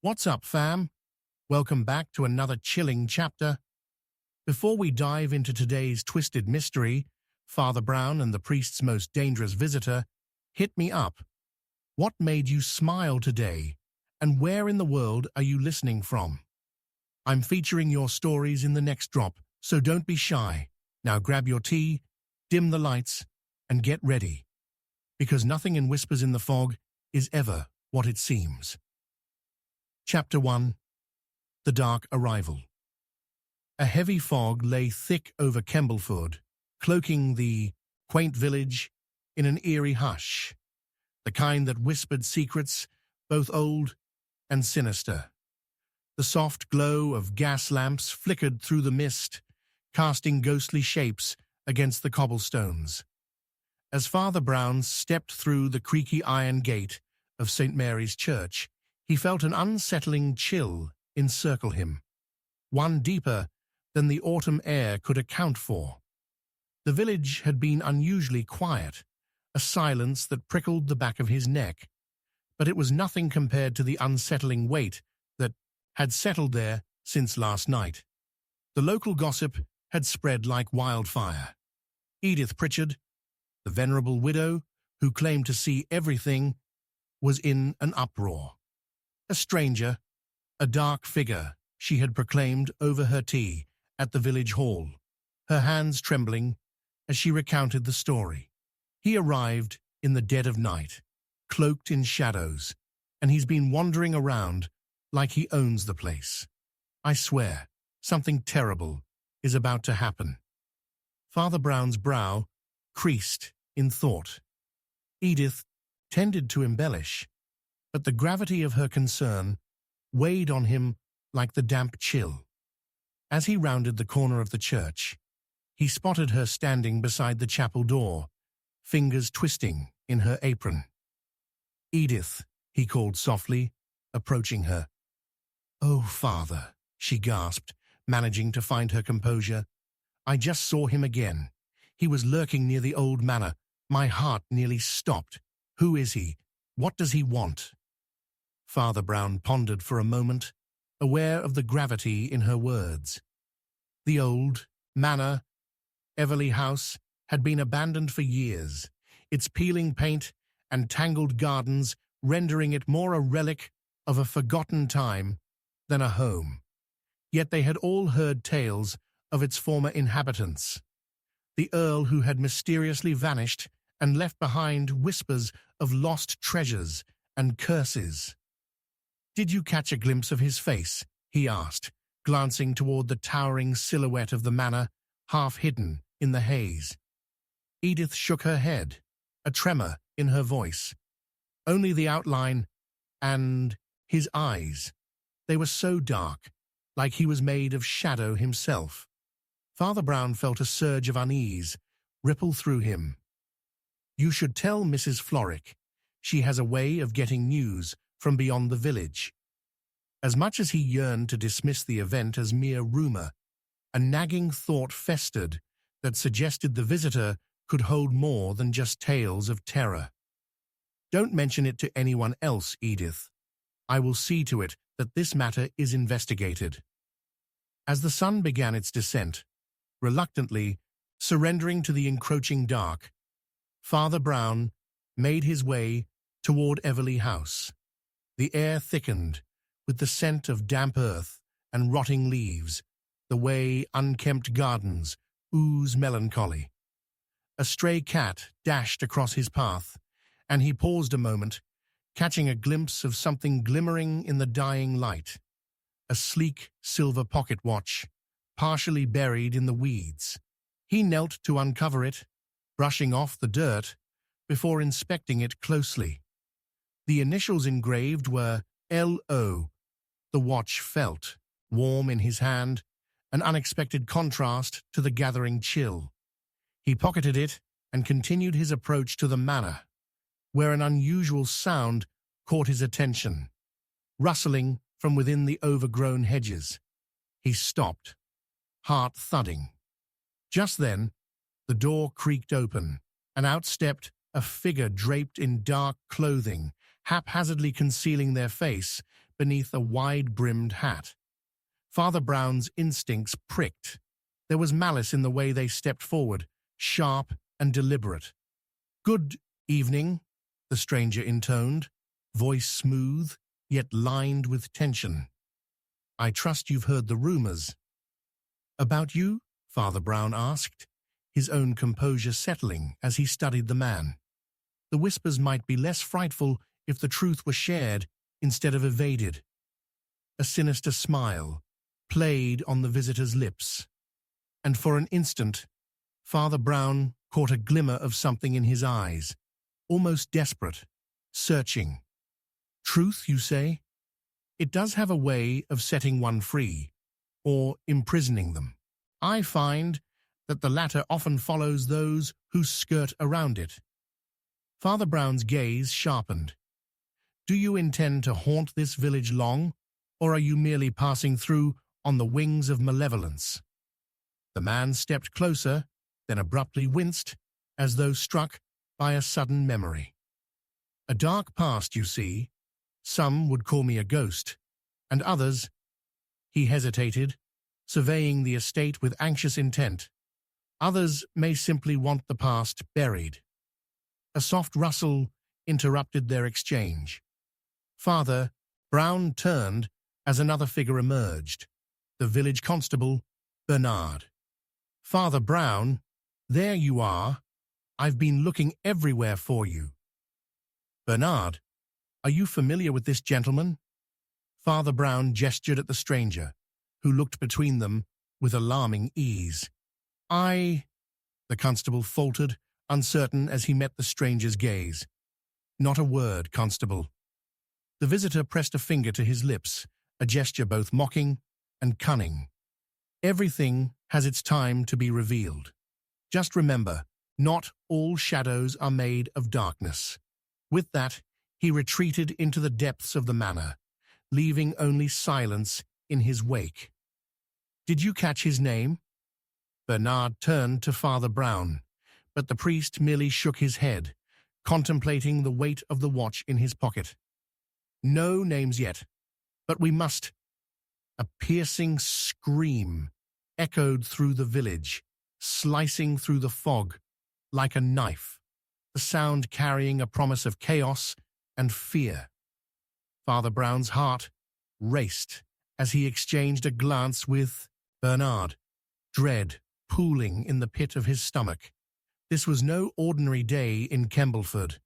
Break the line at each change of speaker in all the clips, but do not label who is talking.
What's up, fam? Welcome back to another chilling chapter. Before we dive into today's twisted mystery, Father Brown and the priest's most dangerous visitor, hit me up. What made you smile today? And where in the world are you listening from? I'm featuring your stories in the next drop, so don't be shy. Now grab your tea, dim the lights, and get ready. Because nothing in Whispers in the Fog is ever what it seems. Chapter 1. The Dark Arrival. A heavy fog lay thick over Kembleford, cloaking the quaint village in an eerie hush, the kind that whispered secrets both old and sinister. The soft glow of gas lamps flickered through the mist, casting ghostly shapes against the cobblestones. As Father Brown stepped through the creaky iron gate of St. Mary's Church, he felt an unsettling chill encircle him, one deeper than the autumn air could account for. The village had been unusually quiet, a silence that prickled the back of his neck, but it was nothing compared to the unsettling weight that had settled there since last night. The local gossip had spread like wildfire. Edith Pritchard, the venerable widow who claimed to see everything, was in an uproar. A stranger, a dark figure, she had proclaimed over her tea at the village hall, her hands trembling as she recounted the story. He arrived in the dead of night, cloaked in shadows, and he's been wandering around like he owns the place. I swear, something terrible is about to happen. Father Brown's brow creased in thought. Edith tended to embellish, but the gravity of her concern weighed on him like the damp chill. As he rounded the corner of the church, he spotted her standing beside the chapel door, fingers twisting in her apron. "Edith," he called softly, approaching her. "Oh, Father," she gasped, managing to find her composure. "I just saw him again. He was lurking near the old manor. My heart nearly stopped. Who is he? What does he want?" Father Brown pondered for a moment, aware of the gravity in her words. The old manor, Everley House, had been abandoned for years, its peeling paint and tangled gardens rendering it more a relic of a forgotten time than a home. Yet they had all heard tales of its former inhabitants. The Earl who had mysteriously vanished and left behind whispers of lost treasures and curses. "Did you catch a glimpse of his face?" he asked, glancing toward the towering silhouette of the manor, half hidden in the haze. Edith shook her head, a tremor in her voice. "Only the outline and his eyes. They were so dark, like he was made of shadow himself." Father Brown felt a surge of unease ripple through him. "You should tell Mrs. Florrick. She has a way of getting news from beyond the village." As much as he yearned to dismiss the event as mere rumor, a nagging thought festered that suggested the visitor could hold more than just tales of terror. "Don't mention it to anyone else, Edith. I will see to it that this matter is investigated." As the sun began its descent, reluctantly surrendering to the encroaching dark, Father Brown made his way toward Everley House. The air thickened with the scent of damp earth and rotting leaves, the way unkempt gardens ooze melancholy. A stray cat dashed across his path, and he paused a moment, catching a glimpse of something glimmering in the dying light. A sleek silver pocket watch, partially buried in the weeds. He knelt to uncover it, brushing off the dirt before inspecting it closely. The initials engraved were L.O. The watch felt, warm in his hand, an unexpected contrast to the gathering chill. He pocketed it and continued his approach to the manor, where an unusual sound caught his attention, rustling from within the overgrown hedges. He stopped, heart thudding. Just then, the door creaked open, and out stepped a figure draped in dark clothing, haphazardly concealing their face beneath a wide-brimmed hat. Father Brown's instincts pricked. There was malice in the way they stepped forward, sharp and deliberate. "Good evening," the stranger intoned, voice smooth, yet lined with tension. "I trust you've heard the rumors." "About you?" Father Brown asked, his own composure settling as he studied the man. The whispers might be less frightful if the truth were shared instead of evaded. A sinister smile played on the visitor's lips, and for an instant, Father Brown caught a glimmer of something in his eyes, almost desperate, searching. "Truth, you say? It does have a way of setting one free, or imprisoning them. I find that the latter often follows those who skirt around it." Father Brown's gaze sharpened. "Do you intend to haunt this village long, or are you merely passing through on the wings of malevolence?" The man stepped closer, then abruptly winced, as though struck by a sudden memory. "A dark past, you see. Some would call me a ghost, and others—" He hesitated, surveying the estate with anxious intent. "Others may simply want the past buried." A soft rustle interrupted their exchange. Father Brown turned as another figure emerged, the village constable, Bernard. "Father Brown, there you are. I've been looking everywhere for you." "Bernard, are you familiar with this gentleman?" Father Brown gestured at the stranger, who looked between them with alarming ease. The constable faltered, uncertain as he met the stranger's gaze. "Not a word, constable." The visitor pressed a finger to his lips, a gesture both mocking and cunning. "Everything has its time to be revealed. Just remember, not all shadows are made of darkness." With that, he retreated into the depths of the manor, leaving only silence in his wake. "Did you catch his name?" Bernard turned to Father Brown, but the priest merely shook his head, contemplating the weight of the watch in his pocket. "No names yet, but we must—" A piercing scream echoed through the village, slicing through the fog like a knife, the sound carrying a promise of chaos and fear. Father Brown's heart raced as he exchanged a glance with Bernard, dread pooling in the pit of his stomach. This was no ordinary day in Kembleford.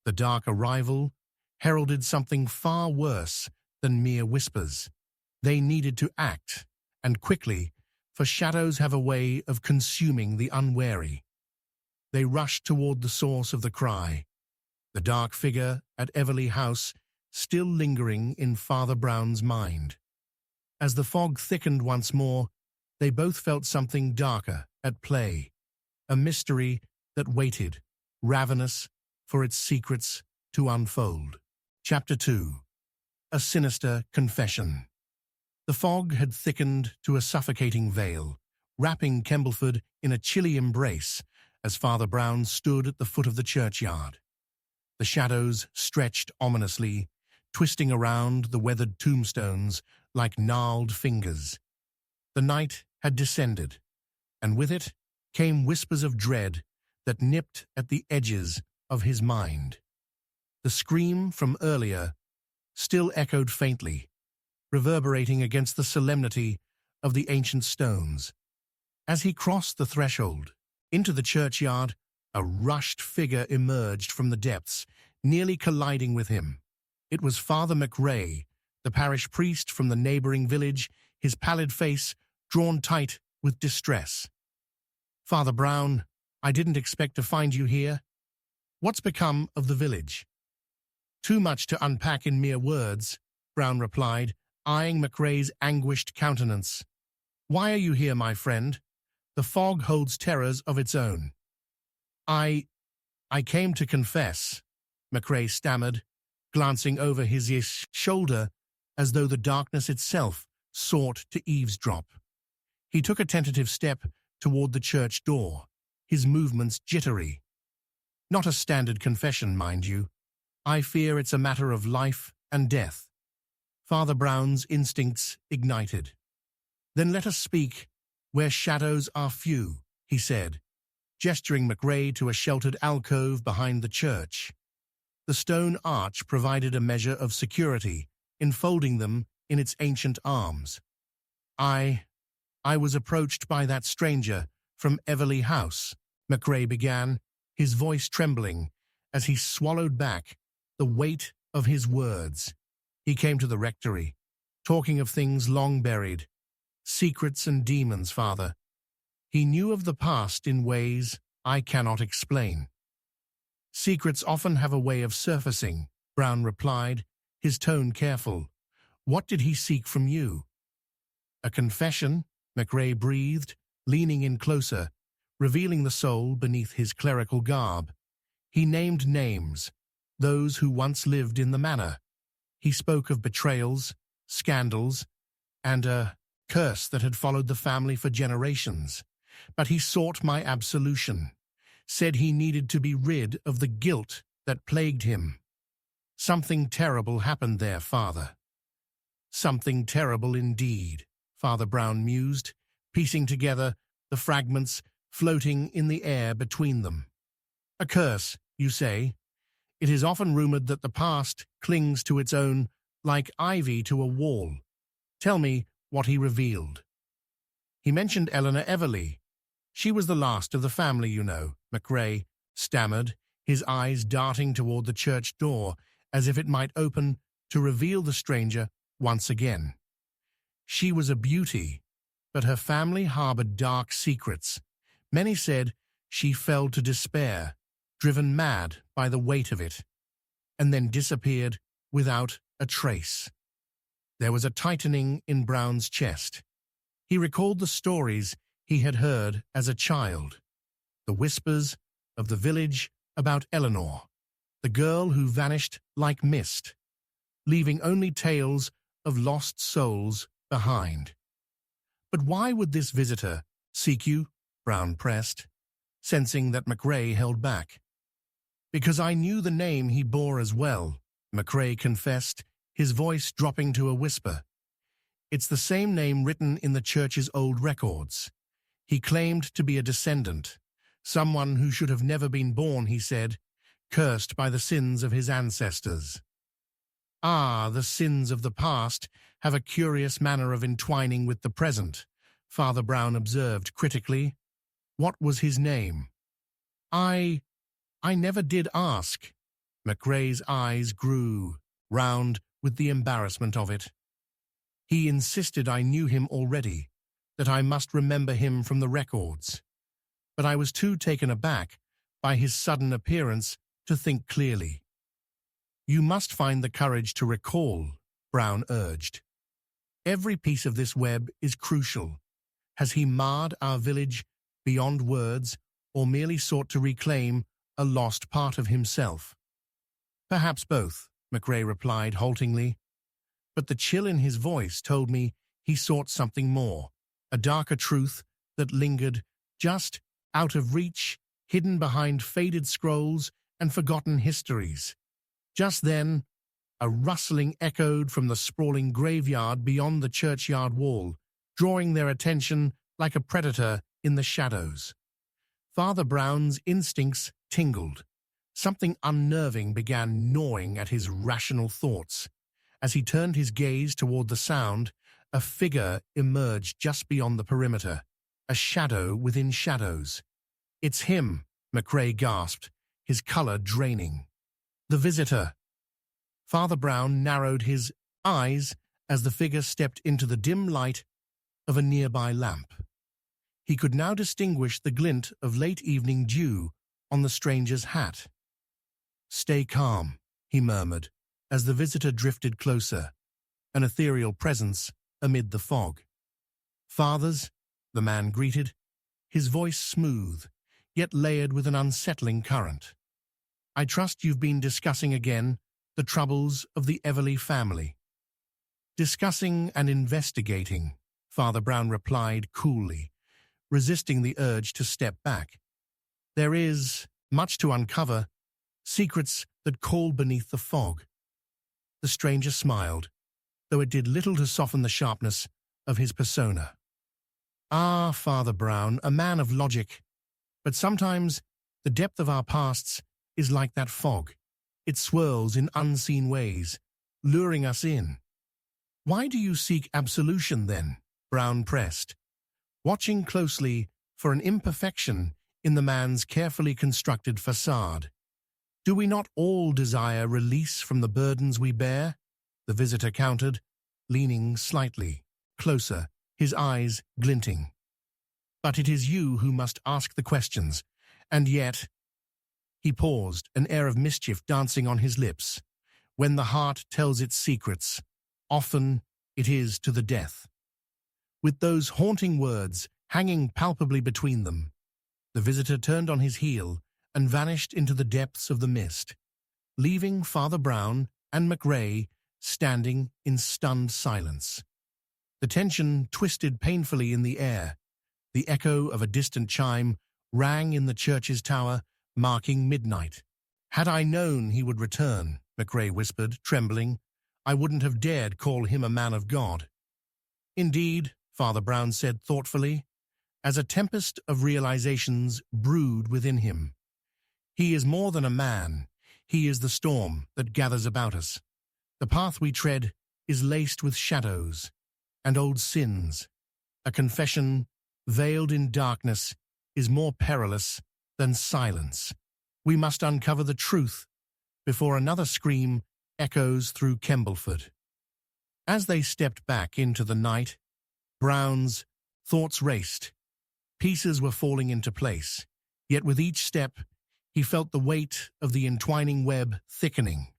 The dark arrival heralded something far worse than mere whispers. They needed to act, and quickly, for shadows have a way of consuming the unwary. They rushed toward the source of the cry, the dark figure at Everley House still lingering in Father Brown's mind. As the fog thickened once more, they both felt something darker at play, a mystery that waited, ravenous for its secrets to unfold. Chapter 2. A Sinister Confession. The fog had thickened to a suffocating veil, wrapping Kembleford in a chilly embrace as Father Brown stood at the foot of the churchyard. The shadows stretched ominously, twisting around the weathered tombstones like gnarled fingers. The night had descended, and with it came whispers of dread that nipped at the edges of his mind. The scream from earlier still echoed faintly, reverberating against the solemnity of the ancient stones. As he crossed the threshold into the churchyard, a rushed figure emerged from the depths, nearly colliding with him. It was Father McRae, the parish priest from the neighboring village, his pallid face drawn tight with distress. "Father Brown, I didn't expect to find you here. What's become of the village?" "Too much to unpack in mere words," Brown replied, eyeing McRae's anguished countenance. "Why are you here, my friend? The fog holds terrors of its own." I came to confess," McRae stammered, glancing over his shoulder as though the darkness itself sought to eavesdrop. He took a tentative step toward the church door, his movements jittery. "Not a standard confession, mind you. I fear it's a matter of life and death." Father Brown's instincts ignited. "Then let us speak where shadows are few," he said, gesturing McRae to a sheltered alcove behind the church. The stone arch provided a measure of security, enfolding them in its ancient arms. I was approached by that stranger from Everley House," McRae began, his voice trembling as he swallowed back the weight of his words. "He came to the rectory, talking of things long buried, secrets and demons, Father. He knew of the past in ways I cannot explain." "Secrets often have a way of surfacing," Brown replied, his tone careful. "What did he seek from you?" "A confession," McRae breathed, leaning in closer, revealing the soul beneath his clerical garb. He named names, those who once lived in the manor. He spoke of betrayals, scandals, and a curse that had followed the family for generations. But he sought my absolution, said he needed to be rid of the guilt that plagued him. "Something terrible happened there, Father." "Something terrible indeed," Father Brown mused, piecing together the fragments floating in the air between them. "A curse, you say? It is often rumored that the past clings to its own like ivy to a wall. Tell me what he revealed." "He mentioned Eleanor Everley. She was the last of the family, you know," McRae stammered, his eyes darting toward the church door as if it might open to reveal the stranger once again. "She was a beauty, but her family harbored dark secrets. Many said she fell to despair, driven mad by the weight of it, and then disappeared without a trace." There was a tightening in Brown's chest. He recalled the stories he had heard as a child, the whispers of the village about Eleanor, the girl who vanished like mist, leaving only tales of lost souls behind. "But why would this visitor seek you?" Brown pressed, sensing that McRae held back. "Because I knew the name he bore as well," McRae confessed, his voice dropping to a whisper. "It's the same name written in the church's old records. He claimed to be a descendant, someone who should have never been born, he said, cursed by the sins of his ancestors." "Ah, the sins of the past have a curious manner of entwining with the present," Father Brown observed critically. "What was his name?" I never did ask." McRae's eyes grew round with the embarrassment of it. "He insisted I knew him already, that I must remember him from the records. But I was too taken aback by his sudden appearance to think clearly." "You must find the courage to recall," Brown urged. "Every piece of this web is crucial. Has he marred our village beyond words, or merely sought to reclaim a lost part of himself?" "Perhaps both," McRae replied haltingly. But the chill in his voice told me he sought something more, a darker truth that lingered just out of reach, hidden behind faded scrolls and forgotten histories. Just then, a rustling echoed from the sprawling graveyard beyond the churchyard wall, drawing their attention like a predator in the shadows. Father Brown's instincts tingled. Something unnerving began gnawing at his rational thoughts. As he turned his gaze toward the sound, a figure emerged just beyond the perimeter, a shadow within shadows. "It's him," McRae gasped, his color draining. "The visitor." Father Brown narrowed his eyes as the figure stepped into the dim light of a nearby lamp. He could now distinguish the glint of late evening dew on the stranger's hat. "Stay calm," he murmured, as the visitor drifted closer, an ethereal presence amid the fog. "Fathers," the man greeted, his voice smooth, yet layered with an unsettling current. "I trust you've been discussing again the troubles of the Everley family." "Discussing and investigating," Father Brown replied coolly, resisting the urge to step back. "There is much to uncover, secrets that call beneath the fog." The stranger smiled, though it did little to soften the sharpness of his persona. Ah, Father Brown, a man of logic, but sometimes the depth of our pasts is like that fog. It swirls in unseen ways, luring us in. Why do you seek absolution, then? Brown pressed, watching closely for an imperfection in the man's carefully constructed facade. Do we not all desire release from the burdens we bear? The visitor countered, leaning slightly closer, his eyes glinting. But it is you who must ask the questions, and yet— He paused, an air of mischief dancing on his lips. When the heart tells its secrets, often it is to the death. With those haunting words hanging palpably between them, the visitor turned on his heel and vanished into the depths of the mist, leaving Father Brown and McRae standing in stunned silence. The tension twisted painfully in the air. The echo of a distant chime rang in the church's tower, marking midnight. "Had I known he would return," McRae whispered, trembling, "I wouldn't have dared call him a man of God." "Indeed," Father Brown said thoughtfully, as a tempest of realizations brewed within him. "He is more than a man. He is the storm that gathers about us. The path we tread is laced with shadows and old sins. A confession veiled in darkness is more perilous than silence. We must uncover the truth before another scream echoes through Kembleford." As they stepped back into the night, Brown's thoughts raced. Pieces were falling into place, yet with each step he felt the weight of the entwining web thickening.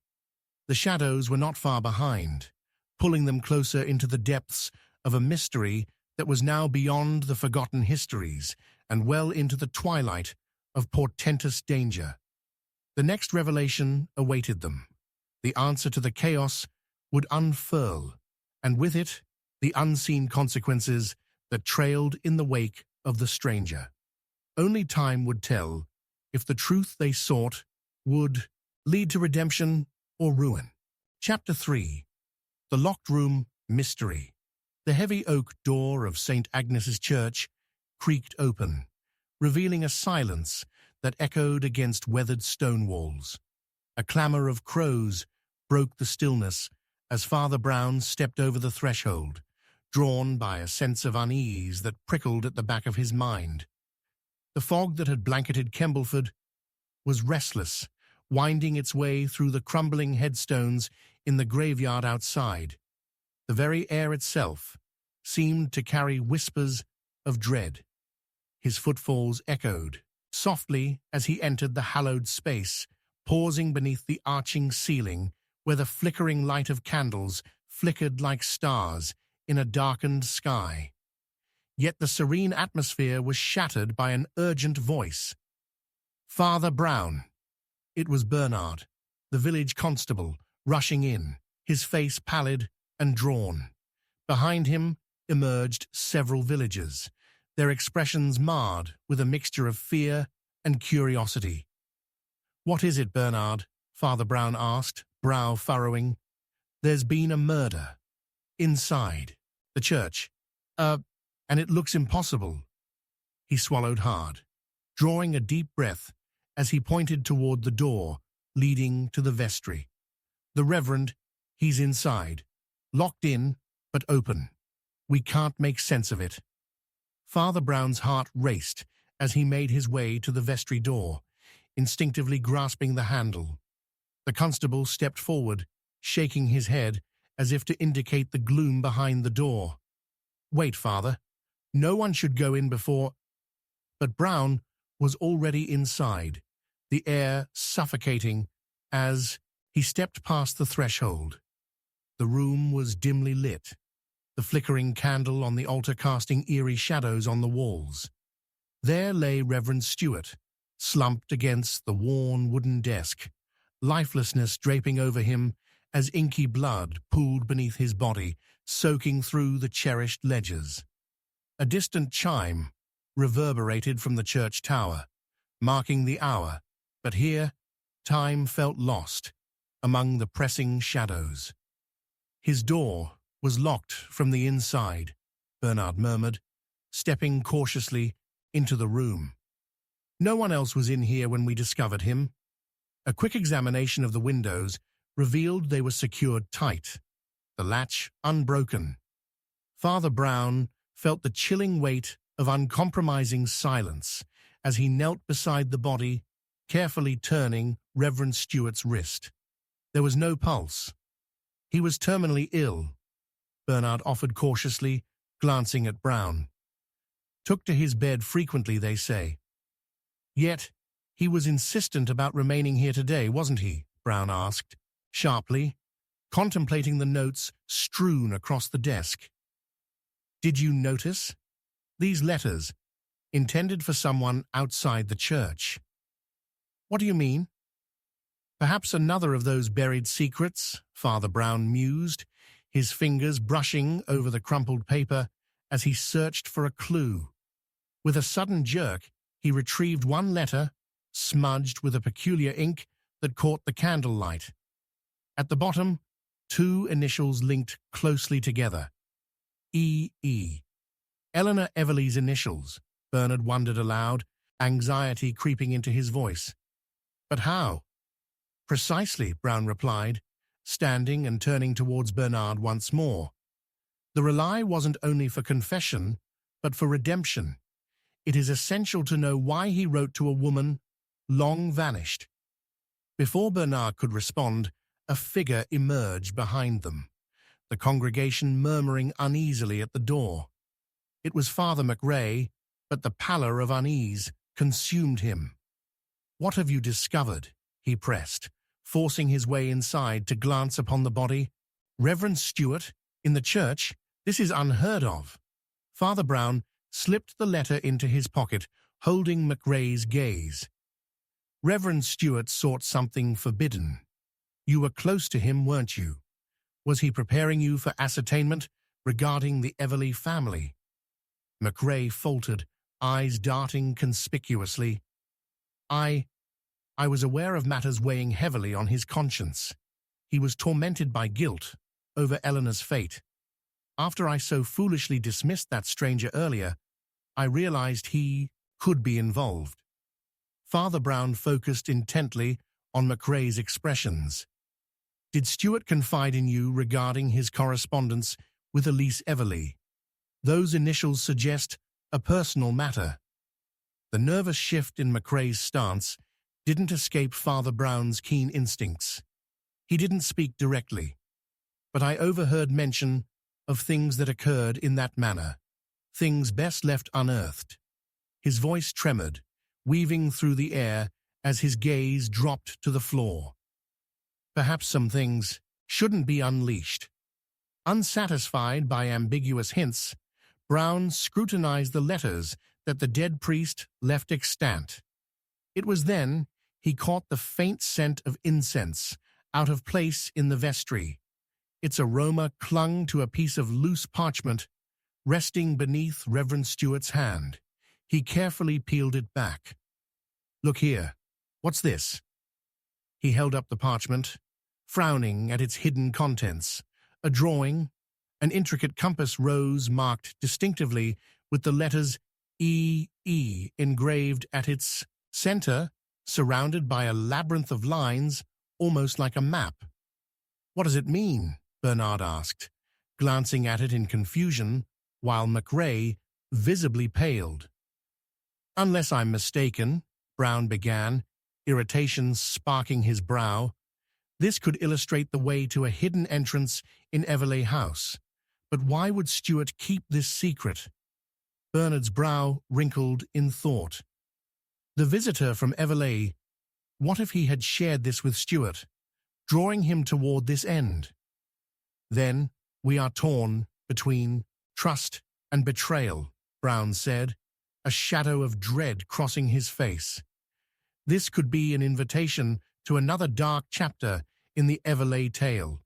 The shadows were not far behind, pulling them closer into the depths of a mystery that was now beyond the forgotten histories and well into the twilight of portentous danger. The next revelation awaited them. The answer to the chaos would unfurl, and with it, the unseen consequences that trailed in the wake of the stranger. Only time would tell if the truth they sought would lead to redemption or ruin. Chapter 3. The Locked Room Mystery. The heavy oak door of St. Agnes's Church creaked open, revealing a silence that echoed against weathered stone walls. A clamor of crows broke the stillness as Father Brown stepped over the threshold, drawn by a sense of unease that prickled at the back of his mind. The fog that had blanketed Kembleford was restless, winding its way through the crumbling headstones in the graveyard outside. The very air itself seemed to carry whispers of dread. His footfalls echoed softly as he entered the hallowed space, pausing beneath the arching ceiling where the flickering light of candles flickered like stars in a darkened sky. Yet the serene atmosphere was shattered by an urgent voice. "Father Brown." It was Bernard, the village constable, rushing in, his face pallid and drawn. Behind him emerged several villagers, their expressions marred with a mixture of fear and curiosity. "What is it, Bernard?" Father Brown asked, brow furrowing. "There's been a murder. Inside the church. And it looks impossible." He swallowed hard, drawing a deep breath as he pointed toward the door leading to the vestry. "The Reverend, he's inside. Locked in, but open. We can't make sense of it." Father Brown's heart raced as he made his way to the vestry door, instinctively grasping the handle. The constable stepped forward, shaking his head as if to indicate the gloom behind the door. "Wait, Father. No one should go in before—" But Brown was already inside, the air suffocating as he stepped past the threshold. The room was dimly lit, the flickering candle on the altar casting eerie shadows on the walls. There lay Reverend Stewart, slumped against the worn wooden desk, lifelessness draping over him as inky blood pooled beneath his body, soaking through the cherished ledgers. A distant chime reverberated from the church tower, marking the hour, but here time felt lost among the pressing shadows. His door was locked from the inside, Bernard murmured, stepping cautiously into the room. No one else was in here when we discovered him. A quick examination of the windows revealed they were secured tight, the latch unbroken. Father Brown felt the chilling weight of uncompromising silence as he knelt beside the body, carefully turning Reverend Stewart's wrist. There was no pulse. He was terminally ill, Bernard offered cautiously, glancing at Brown. Took to his bed frequently, they say. Yet, he was insistent about remaining here today, wasn't he? Brown asked, sharply, contemplating the notes strewn across the desk. Did you notice? These letters, intended for someone outside the church. What do you mean? Perhaps another of those buried secrets, Father Brown mused, his fingers brushing over the crumpled paper as he searched for a clue. With a sudden jerk, he retrieved one letter, smudged with a peculiar ink that caught the candlelight. At the bottom, two initials linked closely together. E.E. Eleanor Everleigh's initials, Bernard wondered aloud, anxiety creeping into his voice. But how? Precisely, Brown replied, standing and turning towards Bernard once more. The rely wasn't only for confession, but for redemption. It is essential to know why he wrote to a woman long vanished. Before Bernard could respond, a figure emerged behind them, the congregation murmuring uneasily at the door. It was Father McRae, but the pallor of unease consumed him. "What have you discovered?" he pressed, forcing his way inside to glance upon the body. "Reverend Stewart, in the church? This is unheard of." Father Brown slipped the letter into his pocket, holding McRae's gaze. "Reverend Stewart sought something forbidden. You were close to him, weren't you? Was he preparing you for ascertainment regarding the Everleigh family?" McRae faltered, eyes darting conspicuously. I was aware of matters weighing heavily on his conscience. He was tormented by guilt over Eleanor's fate. After I so foolishly dismissed that stranger earlier, I realized he could be involved. Father Brown focused intently on McRae's expressions. "Did Stewart confide in you regarding his correspondence with Elise Everleigh? Those initials suggest a personal matter." The nervous shift in McRae's stance didn't escape Father Brown's keen instincts. He didn't speak directly, but I overheard mention of things that occurred in that manner, things best left unearthed. His voice tremored, weaving through the air as his gaze dropped to the floor. Perhaps some things shouldn't be unleashed. Unsatisfied by ambiguous hints, Brown scrutinized the letters that the dead priest left extant. It was then he caught the faint scent of incense, out of place in the vestry. Its aroma clung to a piece of loose parchment, resting beneath Reverend Stewart's hand. He carefully peeled it back. "Look here. What's this?" He held up the parchment, frowning at its hidden contents. A drawing, an intricate compass rose marked distinctively with the letters E.E. engraved at its center, surrounded by a labyrinth of lines, almost like a map. "What does it mean?" Bernard asked, glancing at it in confusion, while McRae visibly paled. "Unless I'm mistaken," Brown began, irritation sparking his brow, "this could illustrate the way to a hidden entrance in Everleigh House. But why would Stewart keep this secret?" Bernard's brow wrinkled in thought. The visitor from Everleigh, what if he had shared this with Stewart, drawing him toward this end? "Then we are torn between trust and betrayal," Brown said, a shadow of dread crossing his face. This could be an invitation to another dark chapter in the Everleigh tale.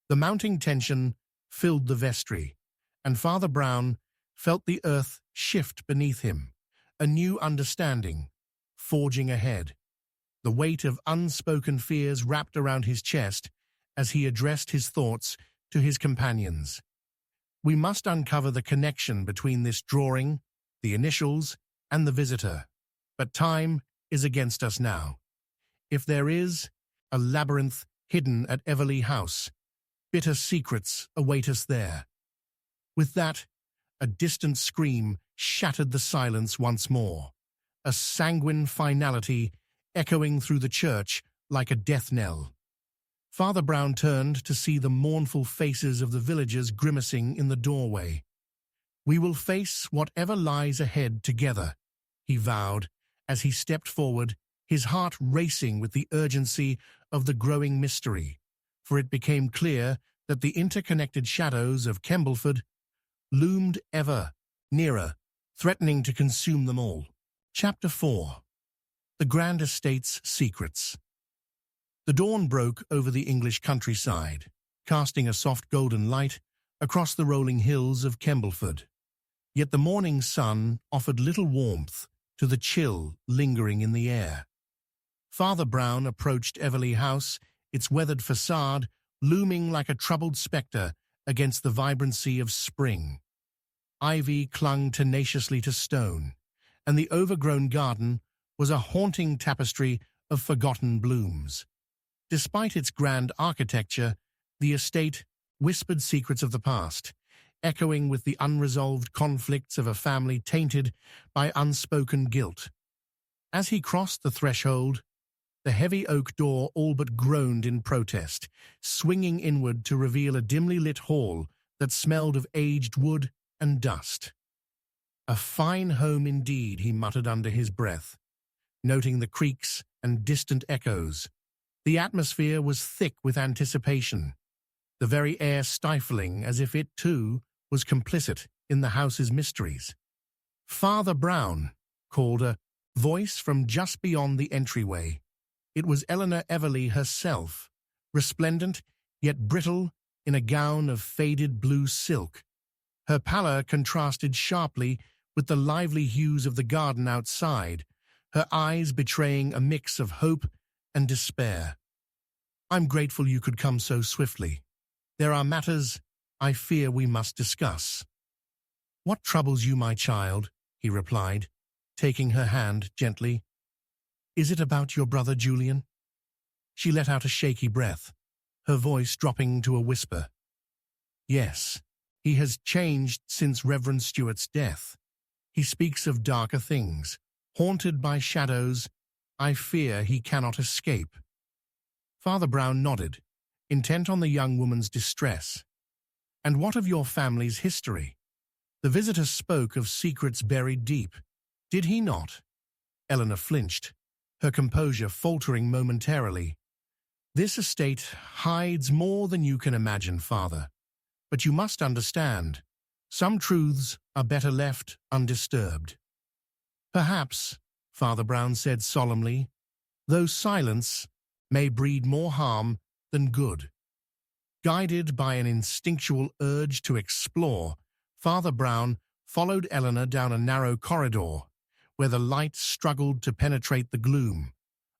The mounting tension filled the vestry, and Father Brown felt the earth shift beneath him, a new understanding forging ahead. The weight of unspoken fears wrapped around his chest as he addressed his thoughts to his companions. We must uncover the connection between this drawing, the initials, and the visitor. But time is against us now. If there is a labyrinth hidden at Everley House, bitter secrets await us there. With that, a distant scream shattered the silence once more, a sanguine finality echoing through the church like a death knell. Father Brown turned to see the mournful faces of the villagers grimacing in the doorway. "We will face whatever lies ahead together," he vowed as he stepped forward, his heart racing with the urgency of the growing mystery, for it became clear that the interconnected shadows of Kembleford loomed ever nearer, threatening to consume them all. Chapter 4. The Grand Estate's Secrets. The dawn broke over the English countryside, casting a soft golden light across the rolling hills of Kembleford. Yet the morning sun offered little warmth to the chill lingering in the air. Father Brown approached Everley House, its weathered facade looming like a troubled spectre against the vibrancy of spring. Ivy clung tenaciously to stone, and the overgrown garden was a haunting tapestry of forgotten blooms. Despite its grand architecture, the estate whispered secrets of the past, echoing with the unresolved conflicts of a family tainted by unspoken guilt. As he crossed the threshold, the heavy oak door all but groaned in protest, swinging inward to reveal a dimly lit hall that smelled of aged wood and dust. "A fine home indeed," he muttered under his breath, noting the creaks and distant echoes. The atmosphere was thick with anticipation, the very air stifling as if it, too, was complicit in the house's mysteries. "Father Brown," called a voice from just beyond the entryway. It was Eleanor Everley herself, resplendent yet brittle in a gown of faded blue silk. Her pallor contrasted sharply with the lively hues of the garden outside, her eyes betraying a mix of hope and despair. "I'm grateful you could come so swiftly. There are matters I fear we must discuss." "What troubles you, my child?" he replied, taking her hand gently. "Is it about your brother Julian?" She let out a shaky breath, her voice dropping to a whisper. "Yes, he has changed since Reverend Stuart's death. He speaks of darker things, haunted by shadows I fear he cannot escape." Father Brown nodded, intent on the young woman's distress. "And what of your family's history?" The visitor spoke of secrets buried deep. Did he not? Eleanor flinched, her composure faltering momentarily. "This estate hides more than you can imagine, Father. But you must understand, some truths are better left undisturbed." "Perhaps," Father Brown said solemnly, "though silence may breed more harm than good." Guided by an instinctual urge to explore, Father Brown followed Eleanor down a narrow corridor, where the light struggled to penetrate the gloom.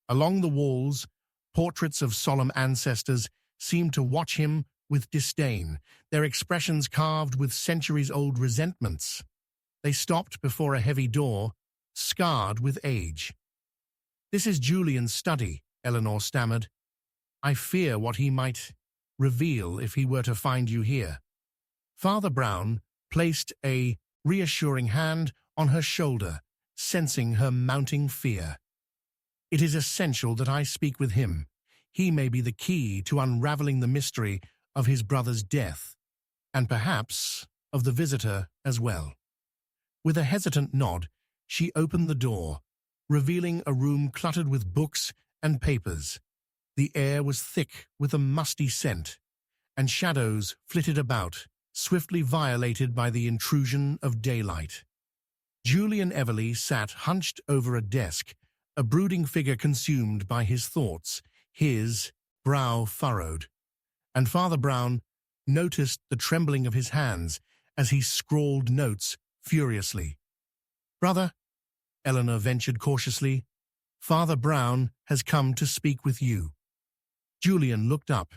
Along the walls, portraits of solemn ancestors seemed to watch him with disdain, their expressions carved with centuries-old resentments. They stopped before a heavy door, scarred with age. "This is Julian's study," Eleanor stammered. "I fear what he might reveal if he were to find you here." Father Brown placed a reassuring hand on her shoulder, sensing her mounting fear. "It is essential that I speak with him. He may be the key to unraveling the mystery of his brother's death, and perhaps of the visitor as well." With a hesitant nod, she opened the door, revealing a room cluttered with books and papers. The air was thick with a musty scent, and shadows flitted about, swiftly violated by the intrusion of daylight. Julian Everley sat hunched over a desk, a brooding figure consumed by his thoughts, his brow furrowed. And Father Brown noticed the trembling of his hands as he scrawled notes furiously. "Brother," Eleanor ventured cautiously, "Father Brown has come to speak with you." Julian looked up,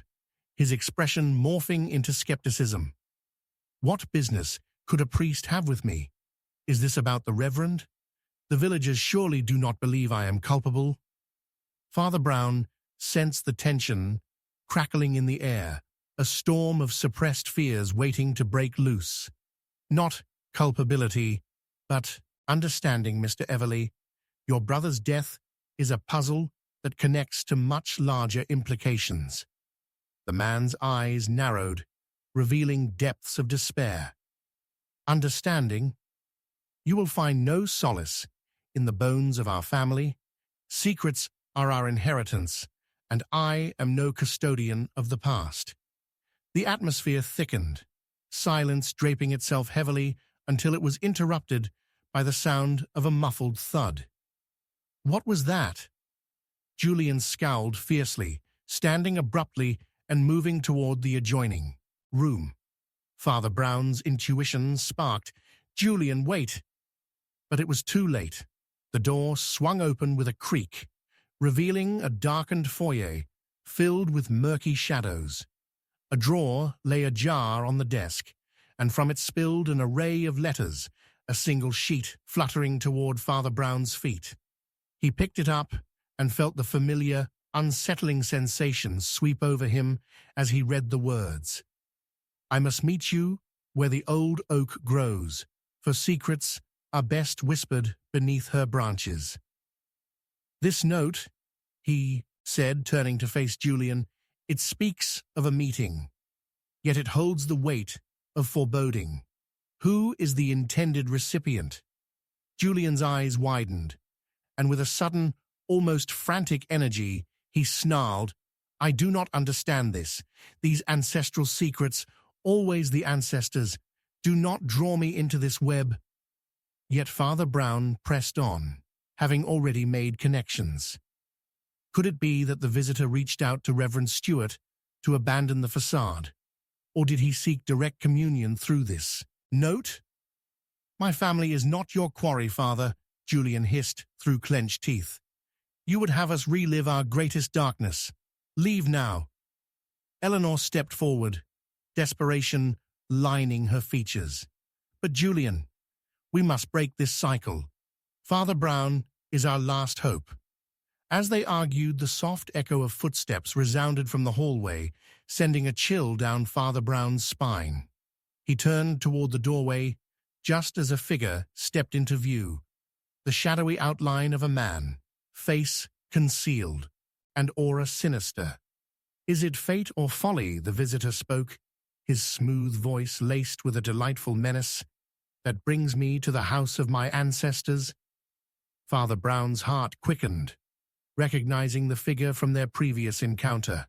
his expression morphing into skepticism. What business could a priest have with me? Is this about the Reverend? The villagers surely do not believe I am culpable. Father Brown sensed the tension crackling in the air, a storm of suppressed fears waiting to break loose. Not culpability, but understanding, Mr. Everly. Your brother's death is a puzzle that connects to much larger implications. The man's eyes narrowed, revealing depths of despair. Understanding? You will find no solace in the bones of our family. Secrets are our inheritance, and I am no custodian of the past. The atmosphere thickened, silence draping itself heavily until it was interrupted by the sound of a muffled thud. What was that? Julian scowled fiercely, standing abruptly and moving toward the adjoining room. Father Brown's intuition sparked, "Julian, wait!" But it was too late. The door swung open with a creak, revealing a darkened foyer filled with murky shadows. A drawer lay ajar on the desk, and from it spilled an array of letters, a single sheet fluttering toward Father Brown's feet. He picked it up and felt the familiar, unsettling sensation sweep over him as he read the words. "I must meet you where the old oak grows, for secrets are best whispered beneath her branches." "This note," he said, turning to face Julian, "it speaks of a meeting, yet it holds the weight of foreboding. Who is the intended recipient?" Julian's eyes widened, and with a sudden, almost frantic energy, he snarled, "I do not understand this. These ancestral secrets, always the ancestors. Do not draw me into this web." Yet Father Brown pressed on, having already made connections. Could it be that the visitor reached out to Reverend Stewart to abandon the facade? Or did he seek direct communion through this note? "My family is not your quarry, Father," Julian hissed through clenched teeth. "You would have us relive our greatest darkness. Leave now." Eleanor stepped forward, desperation lining her features. "But Julian, we must break this cycle. Father Brown is our last hope." As they argued, the soft echo of footsteps resounded from the hallway, sending a chill down Father Brown's spine. He turned toward the doorway, just as a figure stepped into view, the shadowy outline of a man, face concealed, and aura sinister. "Is it fate or folly?" the visitor spoke, his smooth voice laced with a delightful menace, "that brings me to the house of my ancestors?" Father Brown's heart quickened, recognizing the figure from their previous encounter.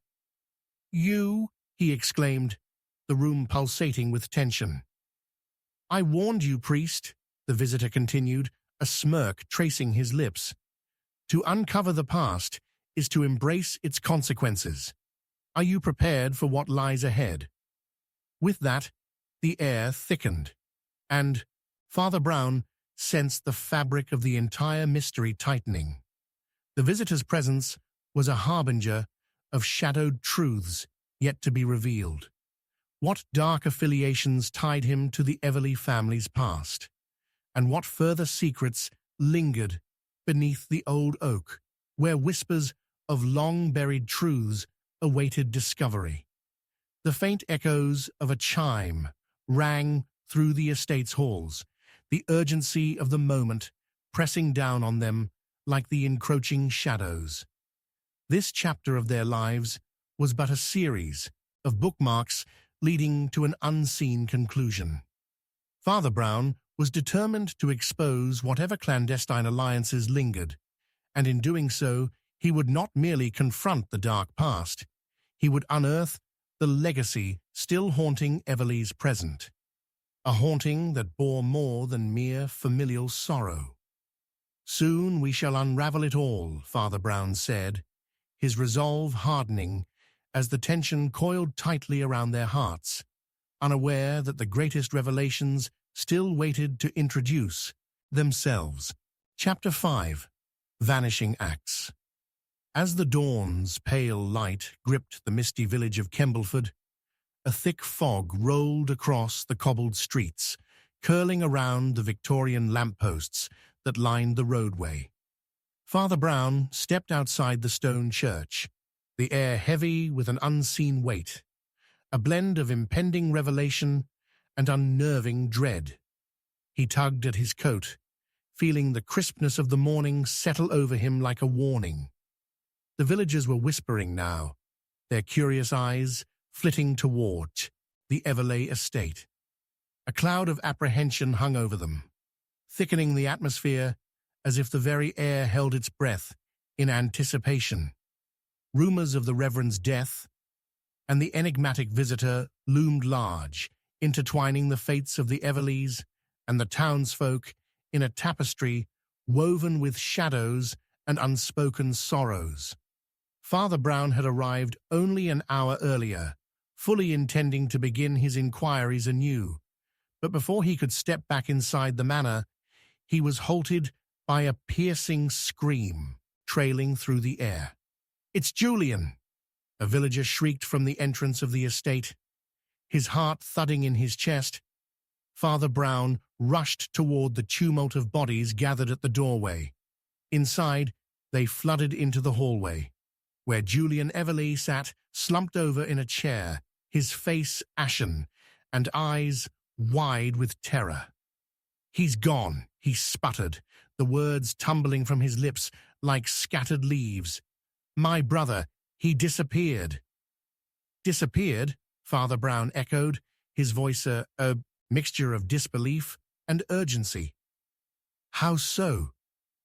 "You?" he exclaimed, the room pulsating with tension. "I warned you, priest," the visitor continued, a smirk tracing his lips. "To uncover the past is to embrace its consequences. Are you prepared for what lies ahead?" With that, the air thickened, and Father Brown sensed the fabric of the entire mystery tightening. The visitor's presence was a harbinger of shadowed truths yet to be revealed. What dark affiliations tied him to the Everly family's past? And what further secrets lingered beneath the old oak, where whispers of long-buried truths awaited discovery? The faint echoes of a chime rang through the estate's halls, the urgency of the moment pressing down on them like the encroaching shadows. This chapter of their lives was but a series of bookmarks leading to an unseen conclusion. Father Brown was determined to expose whatever clandestine alliances lingered, and in doing so, he would not merely confront the dark past, he would unearth the legacy still haunting Everly's present, a haunting that bore more than mere familial sorrow. "Soon we shall unravel it all," Father Brown said, his resolve hardening as the tension coiled tightly around their hearts, unaware that the greatest revelations still waited to introduce themselves. Chapter 5. Vanishing Acts. As the dawn's pale light gripped the misty village of Kembleford, a thick fog rolled across the cobbled streets, curling around the Victorian lampposts that lined the roadway. Father Brown stepped outside the stone church, the air heavy with an unseen weight, a blend of impending revelation and unnerving dread. He tugged at his coat, feeling the crispness of the morning settle over him like a warning. The villagers were whispering now, their curious eyes flitting toward the Everleigh estate. A cloud of apprehension hung over them, thickening the atmosphere as if the very air held its breath in anticipation. Rumors of the Reverend's death and the enigmatic visitor loomed large, intertwining the fates of the Everleighs and the townsfolk in a tapestry woven with shadows and unspoken sorrows. Father Brown had arrived only an hour earlier, fully intending to begin his inquiries anew. But before he could step back inside the manor, he was halted by a piercing scream trailing through the air. "It's Julian!" a villager shrieked from the entrance of the estate. His heart thudding in his chest, Father Brown rushed toward the tumult of bodies gathered at the doorway. Inside, they flooded into the hallway, where Julian Everleigh sat slumped over in a chair, his face ashen and eyes wide with terror. "He's gone," he sputtered, the words tumbling from his lips like scattered leaves. "My brother, he disappeared." "Disappeared?" Father Brown echoed, his voice a mixture of disbelief and urgency. "How so?"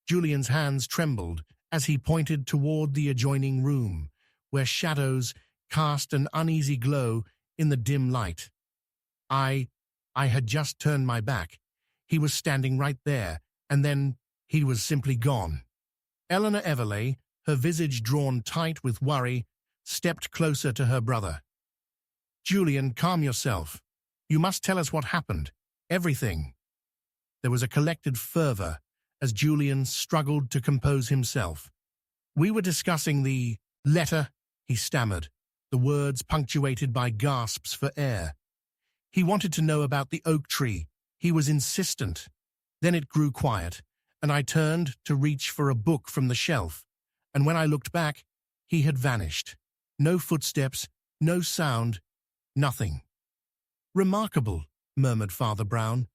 Julian's hands trembled as he pointed toward the adjoining room, where shadows cast an uneasy glow in the dim light. I had just turned my back. He was standing right there, and then he was simply gone." Eleanor Everleigh, her visage drawn tight with worry, stepped closer to her brother. "Julian, calm yourself. You must tell us what happened. Everything." There was a collected fervor as Julian struggled to compose himself. "We were discussing the letter," he stammered, the words punctuated by gasps for air. "He wanted to know about the oak tree. He was insistent." Then it grew quiet, and I turned to reach for a book from the shelf, and when I looked back, he had vanished. No footsteps, no sound, nothing. "Remarkable," murmured Father Brown.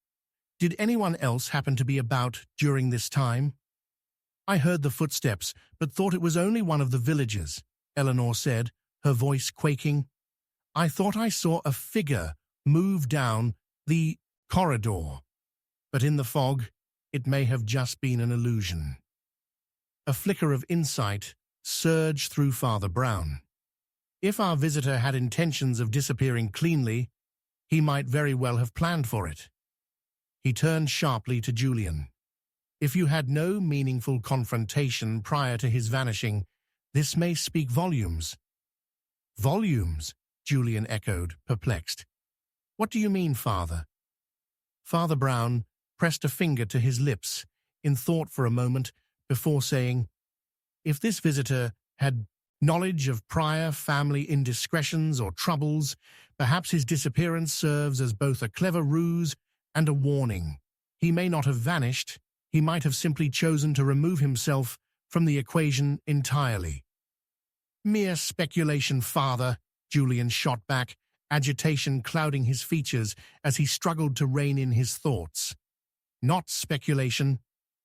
"Did anyone else happen to be about during this time?" "I heard the footsteps, but thought it was only one of the villagers," Eleanor said, her voice quaking. "I thought I saw a figure move down the corridor, but in the fog, it may have just been an illusion." A flicker of insight surged through Father Brown. If our visitor had intentions of disappearing cleanly, he might very well have planned for it. He turned sharply to Julian. "If you had no meaningful confrontation prior to his vanishing, this may speak volumes." "Volumes?" Julian echoed, perplexed. "What do you mean, Father?" Father Brown pressed a finger to his lips, in thought for a moment, before saying, "If this visitor had knowledge of prior family indiscretions or troubles, perhaps his disappearance serves as both a clever ruse and a warning. He may not have vanished, he might have simply chosen to remove himself from the equation entirely." "Mere speculation, Father," Julian shot back, agitation clouding his features as he struggled to rein in his thoughts. "Not speculation.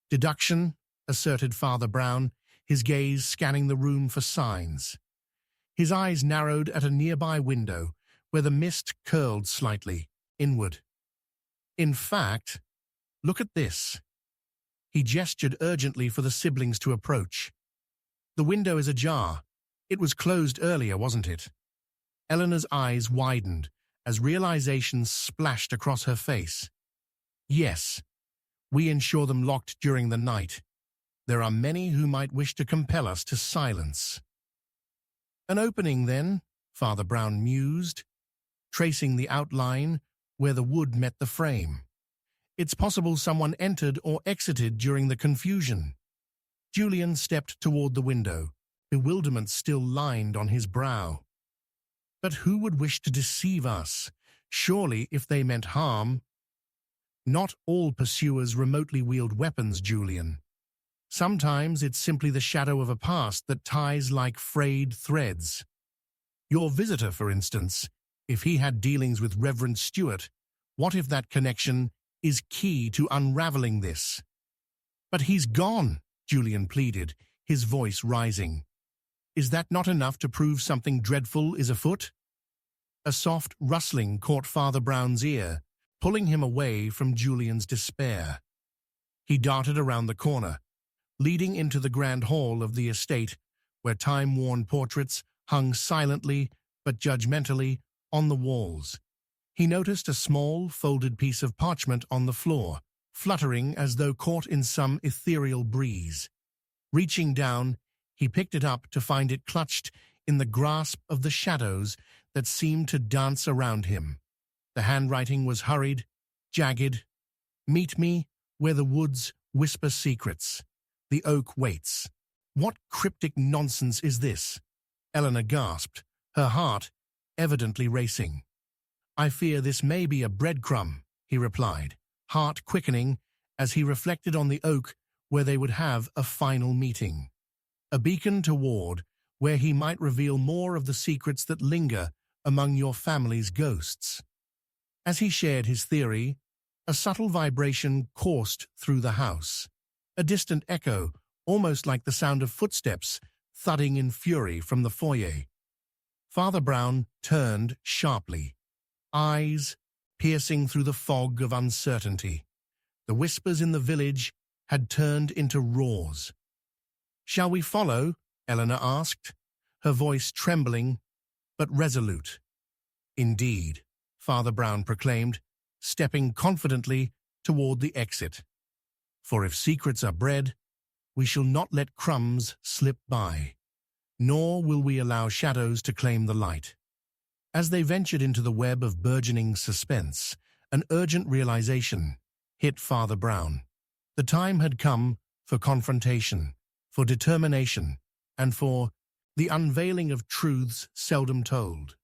Deduction," asserted Father Brown, his gaze scanning the room for signs. His eyes narrowed at a nearby window, where the mist curled slightly, inward. "In fact, look at this." He gestured urgently for the siblings to approach. "The window is ajar. It was closed earlier, wasn't it?" Eleanor's eyes widened as realization splashed across her face. "Yes, we ensure them locked during the night. There are many who might wish to compel us to silence." "An opening, then," Father Brown mused, tracing the outline where the wood met the frame. "It's possible someone entered or exited during the confusion." Julian stepped toward the window, bewilderment still lined on his brow. But who would wish to deceive us? Surely, if they meant harm. Not all pursuers remotely wield weapons, Julian. Sometimes it's simply the shadow of a past that ties like frayed threads. Your visitor, for instance, if he had dealings with Reverend Stewart, what if that connection is key to unraveling this? But he's gone, Julian pleaded, his voice rising. Is that not enough to prove something dreadful is afoot? A soft rustling caught Father Brown's ear, pulling him away from Julian's despair. He darted around the corner, leading into the grand hall of the estate, where time-worn portraits hung silently but judgmentally on the walls. He noticed a small, folded piece of parchment on the floor, fluttering as though caught in some ethereal breeze. Reaching down, he picked it up to find it clutched in the grasp of the shadows that seemed to dance around him. The handwriting was hurried, jagged. "Meet me where the woods whisper secrets. The oak waits." What cryptic nonsense is this? Eleanor gasped, her heart evidently racing. "I fear this may be a breadcrumb," he replied, heart quickening as he reflected on the oak where they would have a final meeting. A beacon toward where he might reveal more of the secrets that linger among your family's ghosts. As he shared his theory, a subtle vibration coursed through the house, a distant echo, almost like the sound of footsteps thudding in fury from the foyer. Father Brown turned sharply, eyes piercing through the fog of uncertainty. The whispers in the village had turned into roars. "Shall we follow?" Eleanor asked, her voice trembling but resolute. "Indeed," Father Brown proclaimed, stepping confidently toward the exit. "For if secrets are bred, we shall not let crumbs slip by, nor will we allow shadows to claim the light." As they ventured into the web of burgeoning suspense, an urgent realization hit Father Brown. The time had come for confrontation, for determination, and for the unveiling of truths seldom told.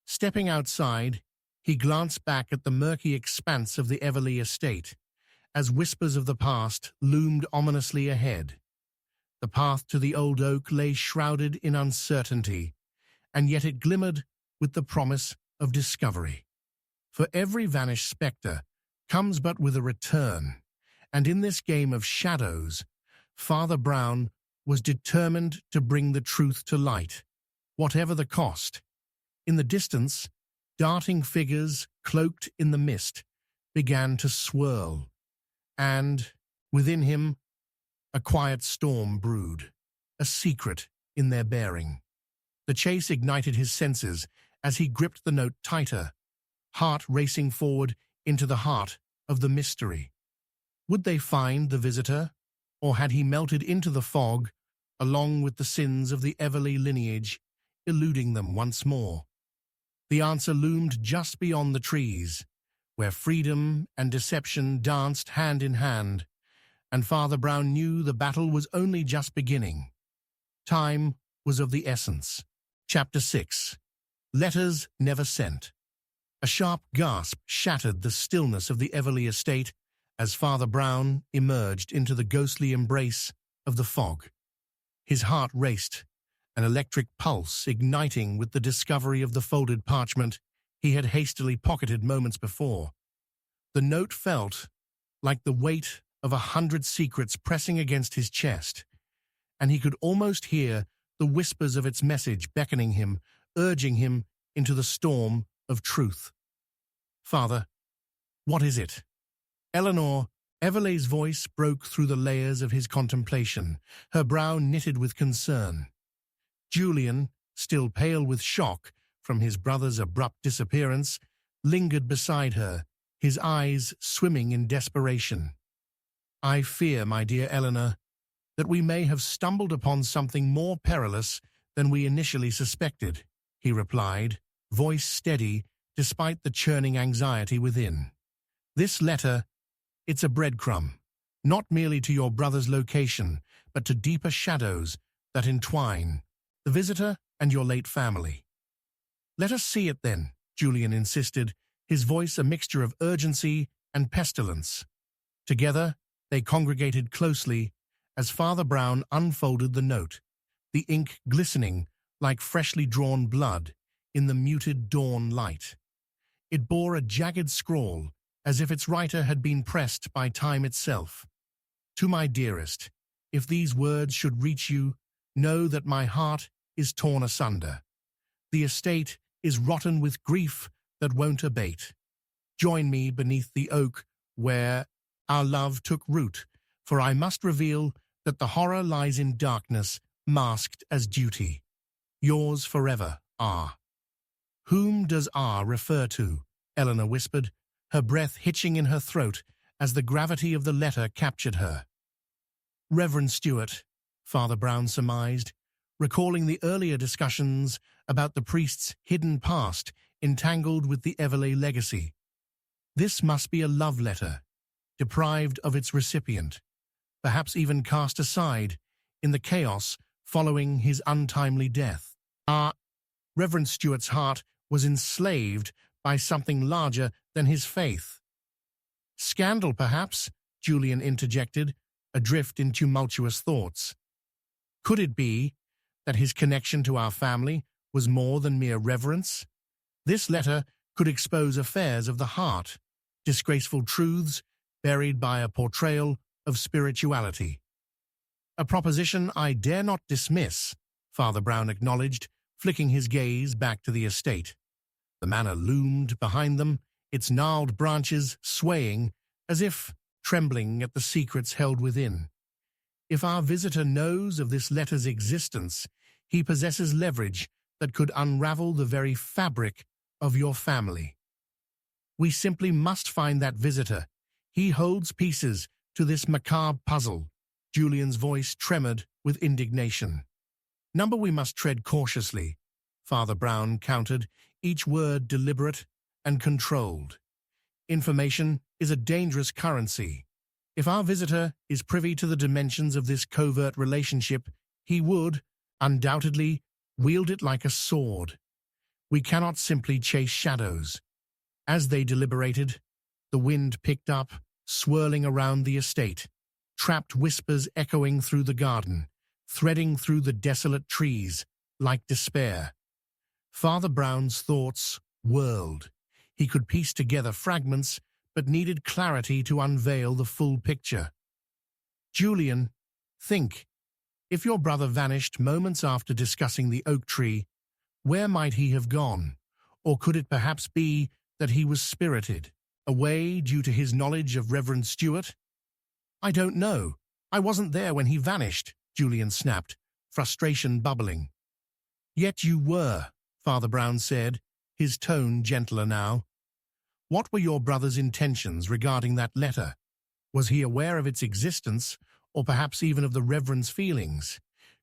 Stepping outside, he glanced back at the murky expanse of the Everleigh estate, as whispers of the past loomed ominously ahead. The path to the old oak lay shrouded in uncertainty, and yet it glimmered with the promise of discovery. For every vanished spectre comes but with a return, and in this game of shadows, Father Brown was determined to bring the truth to light, whatever the cost. In the distance, darting figures cloaked in the mist began to swirl, and, within him, a quiet storm brewed, a secret in their bearing. The chase ignited his senses as he gripped the note tighter, heart racing forward into the heart of the mystery. Would they find the visitor, or had he melted into the fog along with the sins of the Everleigh lineage, eluding them once more? The answer loomed just beyond the trees, where freedom and deception danced hand in hand, and Father Brown knew the battle was only just beginning. Time was of the essence. Chapter 6. Letters Never Sent. A sharp gasp shattered the stillness of the Everleigh estate as Father Brown emerged into the ghostly embrace of the fog. His heart raced, an electric pulse igniting with the discovery of the folded parchment he had hastily pocketed moments before. The note felt like the weight of 100 secrets pressing against his chest, and he could almost hear the whispers of its message beckoning him, urging him into the storm of truth. "Father, what is it?" Eleanor, Everleigh's voice broke through the layers of his contemplation, her brow knitted with concern. Julian, still pale with shock from his brother's abrupt disappearance, lingered beside her, his eyes swimming in desperation. "I fear, my dear Eleanor, that we may have stumbled upon something more perilous than we initially suspected," he replied, voice steady despite the churning anxiety within. "This letter, it's a breadcrumb, not merely to your brother's location, but to deeper shadows that entwine the visitor and your late family. Let us see it then, Julian insisted, his voice a mixture of urgency and pestilence. Together, they congregated closely as Father Brown unfolded the note, the ink glistening like freshly drawn blood in the muted dawn light. It bore a jagged scrawl, as if its writer had been pressed by time itself. To my dearest, if these words should reach you, know that my heart is torn asunder. The estate is rotten with grief that won't abate. Join me beneath the oak where our love took root, for I must reveal that the horror lies in darkness, masked as duty. Yours forever, R. Whom does R refer to? Eleanor whispered, her breath hitching in her throat as the gravity of the letter captured her. Reverend Stewart, Father Brown surmised, recalling the earlier discussions about the priest's hidden past entangled with the Everleigh legacy. This must be a love letter, deprived of its recipient, perhaps even cast aside in the chaos following his untimely death. Reverend Stewart's heart was enslaved by something larger than his faith. Scandal, perhaps, Julian interjected, adrift in tumultuous thoughts. Could it be that his connection to our family was more than mere reverence? This letter could expose affairs of the heart, disgraceful truths buried by a portrayal of spirituality. A proposition I dare not dismiss, Father Brown acknowledged, flicking his gaze back to the estate. The manor loomed behind them, its gnarled branches swaying as if trembling at the secrets held within. If our visitor knows of this letter's existence, he possesses leverage that could unravel the very fabric of your family. We simply must find that visitor. He holds pieces to this macabre puzzle. Julian's voice tremored with indignation. Number we must tread cautiously, Father Brown countered, each word deliberate and controlled. Information is a dangerous currency. If our visitor is privy to the dimensions of this covert relationship, he would, undoubtedly, wield it like a sword. We cannot simply chase shadows. As they deliberated, the wind picked up, swirling around the estate, trapped whispers echoing through the garden, threading through the desolate trees like despair. Father Brown's thoughts whirled. He could piece together fragments, but needed clarity to unveil the full picture. Julian, think. If your brother vanished moments after discussing the oak tree, where might he have gone? Or could it perhaps be that he was spirited away due to his knowledge of Reverend Stewart? I don't know. I wasn't there when he vanished, Julian snapped, frustration bubbling. Yet you were, Father Brown said, his tone gentler now. What were your brother's intentions regarding that letter? Was he aware of its existence, or perhaps even of the Reverend's feelings?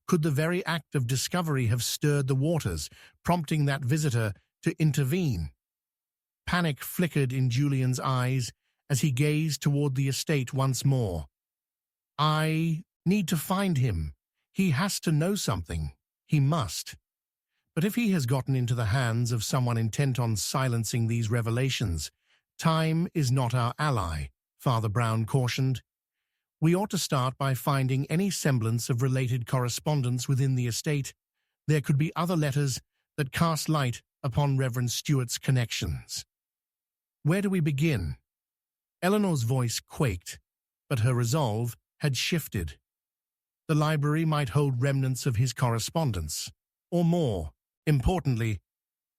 Could the very act of discovery have stirred the waters, prompting that visitor to intervene? Panic flickered in Julian's eyes as he gazed toward the estate once more. I need to find him. He has to know something. He must. But if he has gotten into the hands of someone intent on silencing these revelations, time is not our ally, Father Brown cautioned. We ought to start by finding any semblance of related correspondence within the estate. There could be other letters that cast light upon Reverend Stewart's connections. Where do we begin? Eleanor's voice quaked, but her resolve had shifted. The library might hold remnants of his correspondence, or more. Importantly,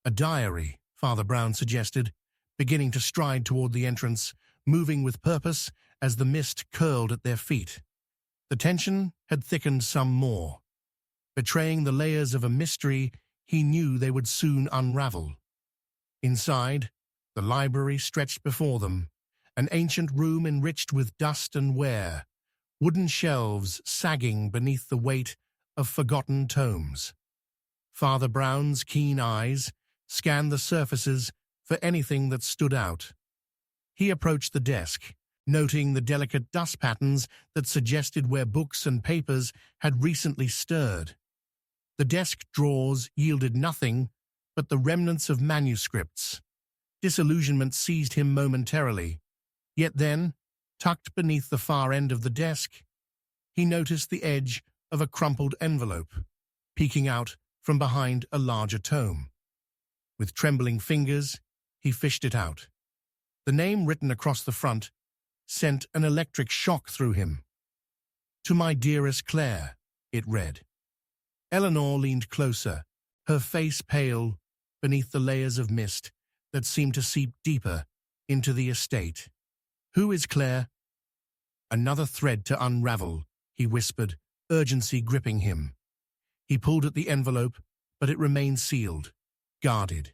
a diary, Father Brown suggested, beginning to stride toward the entrance, moving with purpose as the mist curled at their feet. The tension had thickened some more. Betraying the layers of a mystery he knew they would soon unravel. Inside, the library stretched before them, an ancient room enriched with dust and wear, wooden shelves sagging beneath the weight of forgotten tomes. Father Brown's keen eyes scanned the surfaces for anything that stood out. He approached the desk, noting the delicate dust patterns that suggested where books and papers had recently stirred. The desk drawers yielded nothing but the remnants of manuscripts. Disillusionment seized him momentarily. Yet then, tucked beneath the far end of the desk, he noticed the edge of a crumpled envelope, peeking out from behind a larger tome. With trembling fingers, he fished it out. The name written across the front sent an electric shock through him. "To my dearest Claire," it read. Eleanor leaned closer, her face pale beneath the layers of mist that seemed to seep deeper into the estate. "Who is Claire?" "Another thread to unravel," he whispered, urgency gripping him. He pulled at the envelope, but it remained sealed, guarded.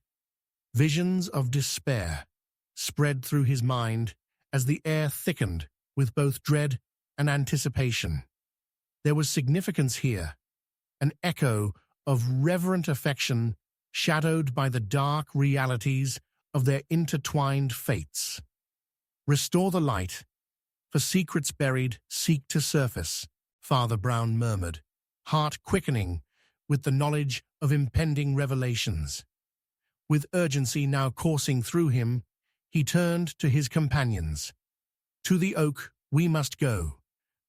Visions of despair spread through his mind as the air thickened with both dread and anticipation. There was significance here, an echo of reverent affection shadowed by the dark realities of their intertwined fates. "Restore the light, for secrets buried seek to surface," Father Brown murmured, heart quickening with the knowledge of impending revelations. With urgency now coursing through him, he turned to his companions. "To the oak we must go.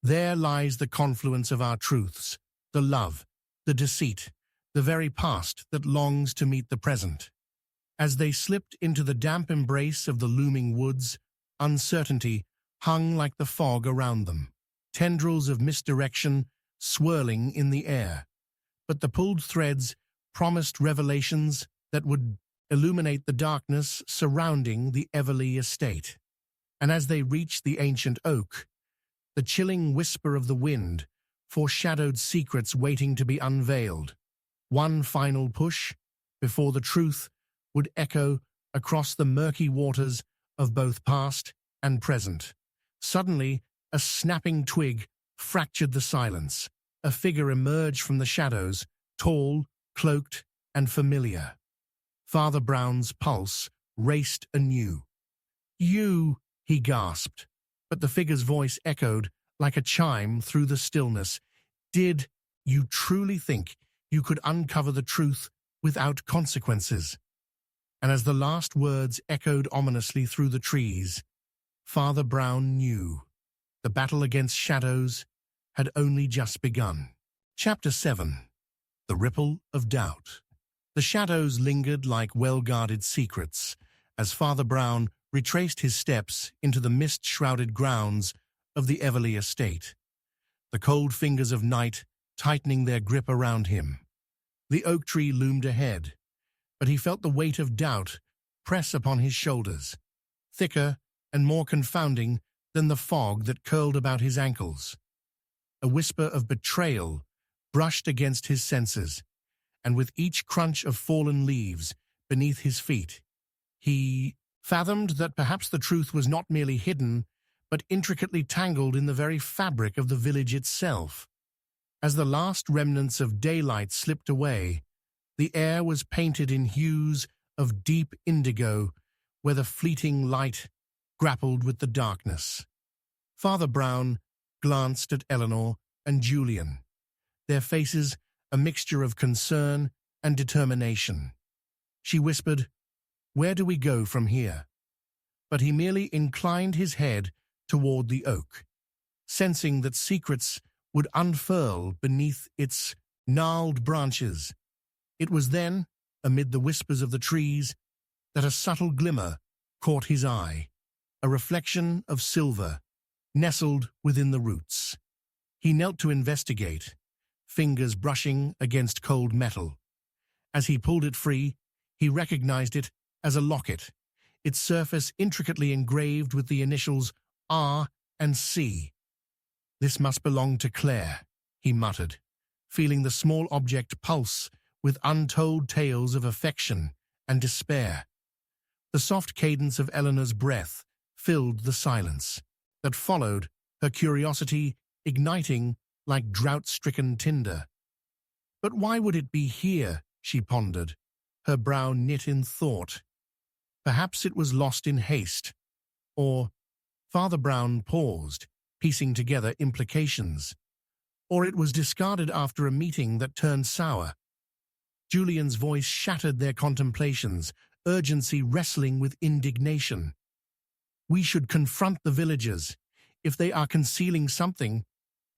There lies the confluence of our truths, the love, the deceit, the very past that longs to meet the present." As they slipped into the damp embrace of the looming woods, uncertainty hung like the fog around them, tendrils of misdirection swirling in the air. But the pulled threads promised revelations that would illuminate the darkness surrounding the Everleigh estate. And as they reached the ancient oak, the chilling whisper of the wind foreshadowed secrets waiting to be unveiled. One final push before the truth would echo across the murky waters of both past and present. Suddenly, a snapping twig fractured the silence. A figure emerged from the shadows, tall, cloaked, and familiar. Father Brown's pulse raced anew. "You," he gasped, but the figure's voice echoed like a chime through the stillness. "Did you truly think you could uncover the truth without consequences?" And as the last words echoed ominously through the trees, Father Brown knew the battle against shadows had only just begun. Chapter 7. The Ripple of Doubt. The shadows lingered like well-guarded secrets as Father Brown retraced his steps into the mist-shrouded grounds of the Everleigh estate, the cold fingers of night tightening their grip around him. The oak tree loomed ahead, but he felt the weight of doubt press upon his shoulders, thicker and more confounding than the fog that curled about his ankles. A whisper of betrayal brushed against his senses, and with each crunch of fallen leaves beneath his feet, he fathomed that perhaps the truth was not merely hidden, but intricately tangled in the very fabric of the village itself. As the last remnants of daylight slipped away, the air was painted in hues of deep indigo, where the fleeting light grappled with the darkness. Father Brown glanced at Eleanor and Julian, their faces a mixture of concern and determination. She whispered, "Where do we go from here?" But he merely inclined his head toward the oak, sensing that secrets would unfurl beneath its gnarled branches. It was then, amid the whispers of the trees, that a subtle glimmer caught his eye, a reflection of silver nestled within the roots. He knelt to investigate, fingers brushing against cold metal. As he pulled it free, he recognized it as a locket, its surface intricately engraved with the initials R and C. "This must belong to Claire," he muttered, feeling the small object pulse with untold tales of affection and despair. The soft cadence of Eleanor's breath filled the silence that followed, her curiosity igniting like drought-stricken tinder. "But why would it be here?" she pondered, her brow knit in thought. Perhaps it was lost in haste, or Father Brown paused, piecing together implications. Or it was discarded after a meeting that turned sour. Julian's voice shattered their contemplations, urgency wrestling with indignation. We should confront the villagers. If they are concealing something,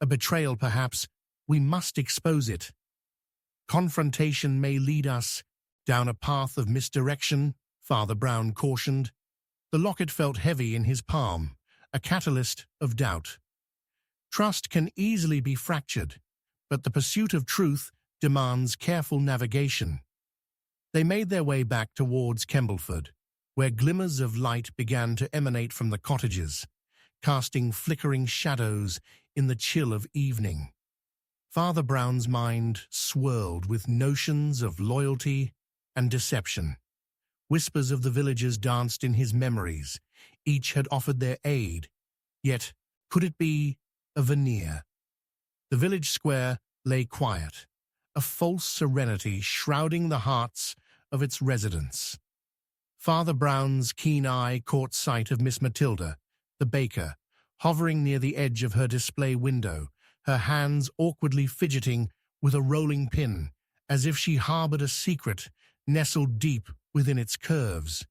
a betrayal perhaps, we must expose it. Confrontation may lead us down a path of misdirection, Father Brown cautioned. The locket felt heavy in his palm, a catalyst of doubt. Trust can easily be fractured, but the pursuit of truth demands careful navigation. They made their way back towards Kembleford, where glimmers of light began to emanate from the cottages, casting flickering shadows in the chill of evening. Father Brown's mind swirled with notions of loyalty and deception. Whispers of the villagers danced in his memories. Each had offered their aid. Yet, could it be a veneer? The village square lay quiet, a false serenity shrouding the hearts of its residents. Father Brown's keen eye caught sight of Miss Matilda, the baker, hovering near the edge of her display window, her hands awkwardly fidgeting with a rolling pin, as if she harbored a secret nestled deep within its curves.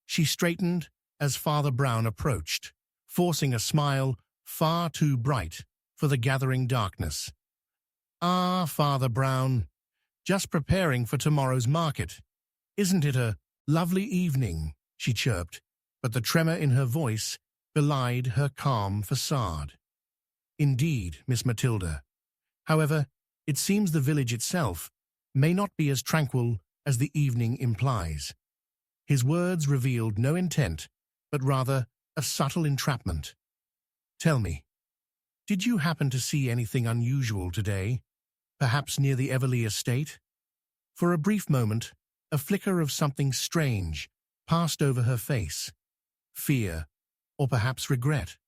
She straightened as Father Brown approached, forcing a smile far too bright for the gathering darkness. "Ah, Father Brown, just preparing for tomorrow's market. Isn't it a lovely evening?" she chirped, but the tremor in her voice belied her calm facade. "Indeed, Miss Matilda. However, it seems the village itself may not be as tranquil as the evening implies." His words revealed no intent, but rather a subtle entrapment. "Tell me, did you happen to see anything unusual today, perhaps near the Everleigh estate?" For a brief moment, a flicker of something strange passed over her face. Fear, or perhaps regret.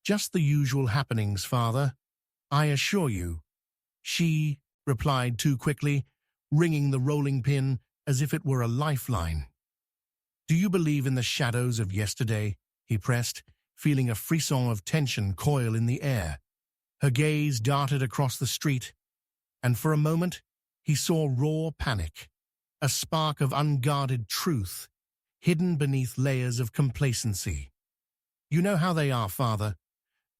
"Just the usual happenings, Father, I assure you," she replied too quickly, ringing the rolling pin as if it were a lifeline. "Do you believe in the shadows of yesterday?" he pressed, feeling a frisson of tension coil in the air. Her gaze darted across the street, and for a moment he saw raw panic, a spark of unguarded truth, hidden beneath layers of complacency. "You know how they are, Father.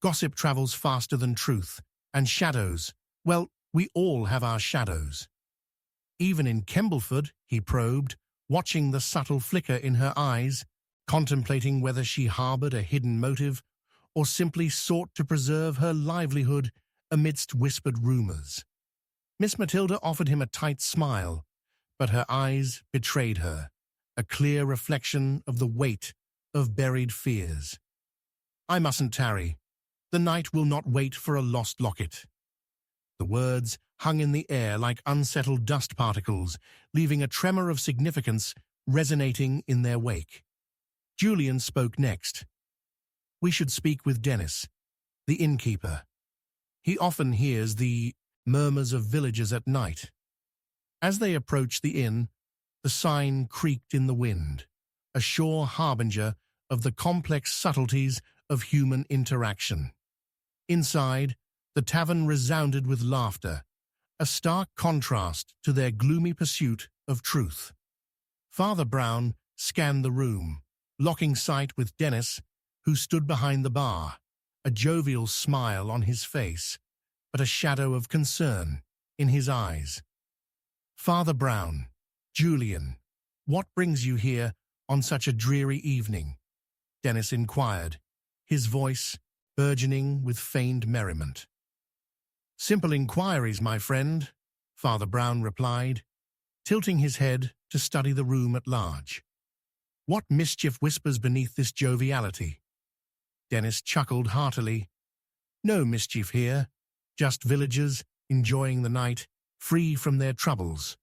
Gossip travels faster than truth, and shadows, well, we all have our shadows." "Even in Kembleford," he probed, watching the subtle flicker in her eyes, contemplating whether she harbored a hidden motive or simply sought to preserve her livelihood amidst whispered rumors. Miss Matilda offered him a tight smile, but her eyes betrayed her, a clear reflection of the weight of buried fears. "I mustn't tarry. The night will not wait for a lost locket." The words hung in the air like unsettled dust particles, leaving a tremor of significance resonating in their wake. Julian spoke next. "We should speak with Dennis, the innkeeper. He often hears the murmurs of villagers at night." As they approached the inn, the sign creaked in the wind, a sure harbinger of the complex subtleties of human interaction. Inside, the tavern resounded with laughter, a stark contrast to their gloomy pursuit of truth. Father Brown scanned the room, locking sight with Dennis, who stood behind the bar, a jovial smile on his face, but a shadow of concern in his eyes. "Father Brown, Julian, what brings you here on such a dreary evening?" Dennis inquired, his voice burgeoning with feigned merriment. "Simple inquiries, my friend," Father Brown replied, tilting his head to study the room at large. "What mischief whispers beneath this joviality?" Dennis chuckled heartily. "No mischief here, just villagers enjoying the night, free from their troubles."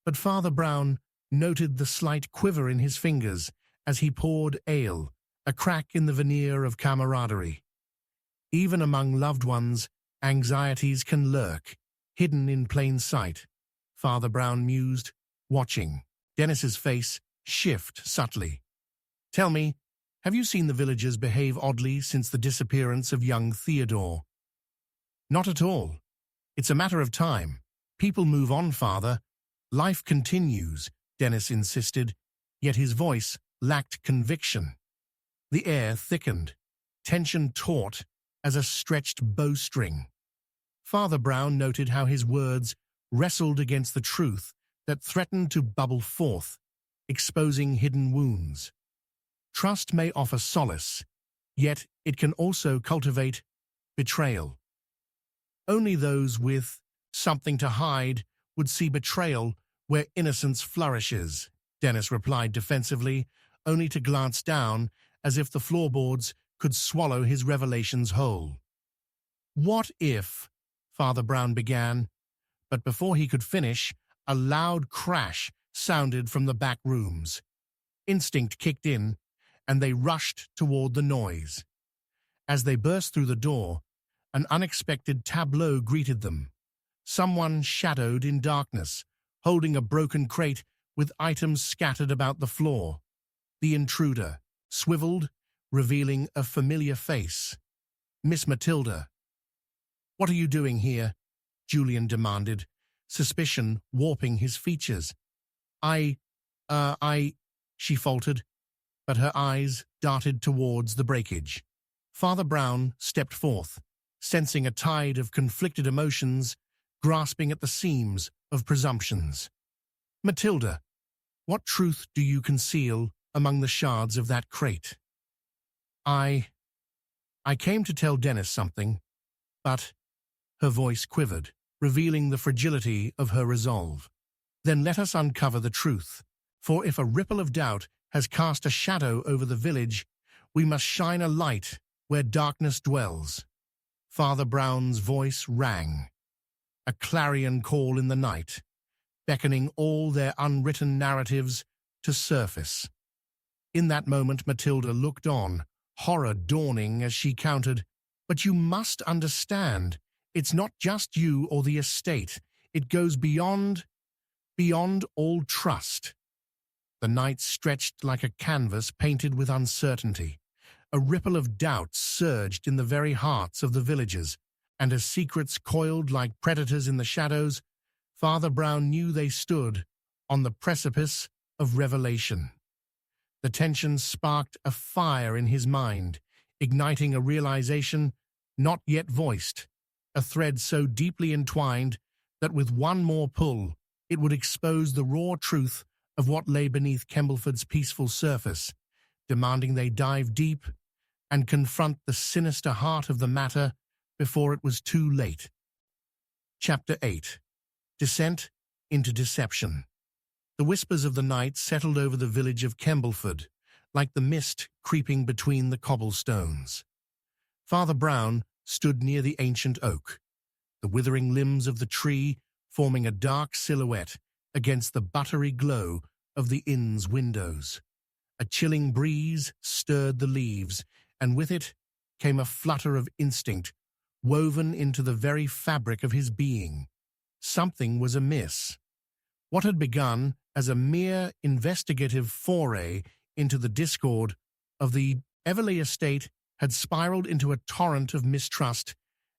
But Father Brown noted the slight quiver in his fingers as he poured ale, a crack in the veneer of camaraderie. Even among loved ones, anxieties can lurk, hidden in plain sight, Father Brown mused, watching Dennis's face shift subtly. "Tell me, have you seen the villagers behave oddly since the disappearance of young Theodore?" "Not at all. It's a matter of time. People move on, Father, Life continues, Dennis insisted, yet his voice lacked conviction. The air thickened, tension taut as a stretched bowstring. Father Brown noted how his words wrestled against the truth that threatened to bubble forth, exposing hidden wounds. Trust may offer solace, yet it can also cultivate betrayal. Only those with something to hide would see betrayal where innocence flourishes, Dennis replied defensively, only to glance down as if the floorboards could swallow his revelations whole. What if, Father Brown began, but before he could finish, a loud crash sounded from the back rooms. Instinct kicked in, and they rushed toward the noise. As they burst through the door, an unexpected tableau greeted them. Someone shadowed in darkness, holding a broken crate with items scattered about the floor. The intruder swiveled, revealing a familiar face. Miss Matilda. "What are you doing here?" Julian demanded, suspicion warping his features. I, she faltered, but her eyes darted towards the breakage. Father Brown stepped forth, sensing a tide of conflicted emotions, grasping at the seams of presumptions. "Matilda, what truth do you conceal among the shards of that crate?" I came to tell Dennis something, but..." Her voice quivered, revealing the fragility of her resolve. "Then let us uncover the truth, for if a ripple of doubt has cast a shadow over the village, we must shine a light where darkness dwells." Father Brown's voice rang, a clarion call in the night, beckoning all their unwritten narratives to surface. In that moment, Matilda looked on, horror dawning as she countered, "But you must understand, it's not just you or the estate. It goes beyond all trust." The night stretched like a canvas painted with uncertainty. A ripple of doubt surged in the very hearts of the villagers, and as secrets coiled like predators in the shadows, Father Brown knew they stood on the precipice of revelation. The tension sparked a fire in his mind, igniting a realization not yet voiced, a thread so deeply entwined that with one more pull, it would expose the raw truth of what lay beneath Kembleford's peaceful surface, demanding they dive deep and confront the sinister heart of the matter before it was too late. Chapter 8. Descent into Deception. The whispers of the night settled over the village of Kembleford, like the mist creeping between the cobblestones. Father Brown stood near the ancient oak, the withering limbs of the tree forming a dark silhouette against the buttery glow of the inn's windows. A chilling breeze stirred the leaves, and with it came a flutter of instinct, woven into the very fabric of his being. Something was amiss. What had begun as a mere investigative foray into the discord of the Everley estate had spiraled into a torrent of mistrust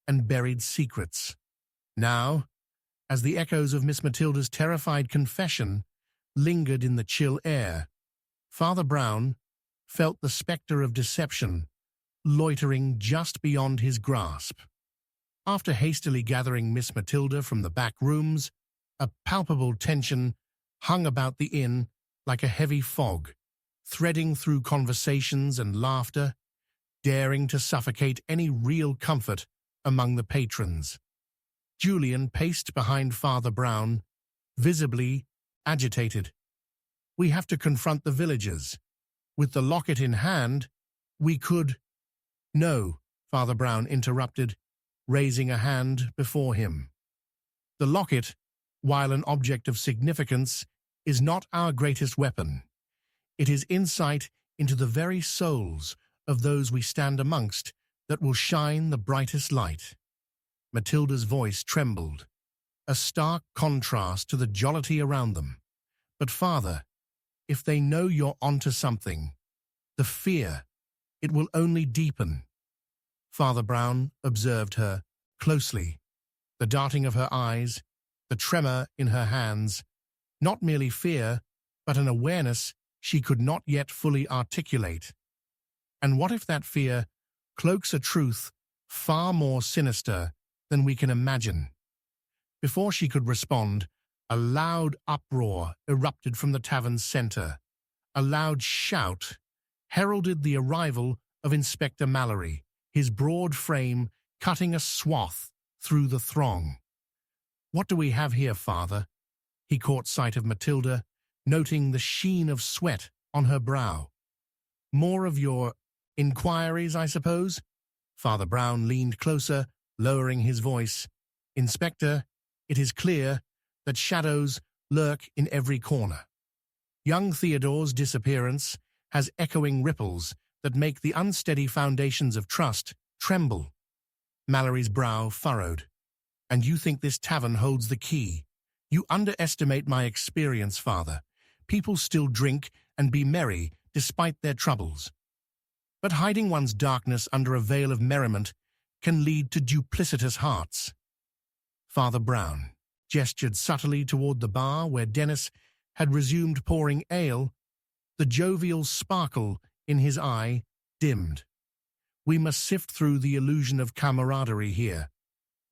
and buried secrets. Now, as the echoes of Miss Matilda's terrified confession lingered in the chill air, Father Brown felt the spectre of deception loitering just beyond his grasp. After hastily gathering Miss Matilda from the back rooms, a palpable tension hung about the inn like a heavy fog, threading through conversations and laughter, daring to suffocate any real comfort among the patrons. Julian paced behind Father Brown, visibly agitated. "We have to confront the villagers. With the locket in hand, we could—" "No," Father Brown interrupted, raising a hand before him. "The locket, while an object of significance, is not our greatest weapon. It is insight into the very souls of those we stand amongst that will shine the brightest light." Matilda's voice trembled, a stark contrast to the jollity around them. "But Father, if they know you're onto something, the fear, it will only deepen." Father Brown observed her closely, the darting of her eyes, the tremor in her hands, Not merely fear, but an awareness she could not yet fully articulate. And what if that fear cloaks a truth far more sinister than we can imagine? Before she could respond, a loud uproar erupted from the tavern's center. A loud shout heralded the arrival of Inspector Mallory, his broad frame cutting a swath through the throng. "What do we have here, Father?" He caught sight of Matilda, noting the sheen of sweat on her brow. "More of your inquiries, I suppose?" Father Brown leaned closer, lowering his voice. "Inspector, it is clear that shadows lurk in every corner. Young Theodore's disappearance has echoing ripples that make the unsteady foundations of trust tremble." Mallory's brow furrowed. "And you think this tavern holds the key? You underestimate my experience, Father. People still drink and be merry despite their troubles. But hiding one's darkness under a veil of merriment can lead to duplicitous hearts." Father Brown gestured subtly toward the bar where Dennis had resumed pouring ale. The jovial sparkle in his eye dimmed. "We must sift through the illusion of camaraderie here,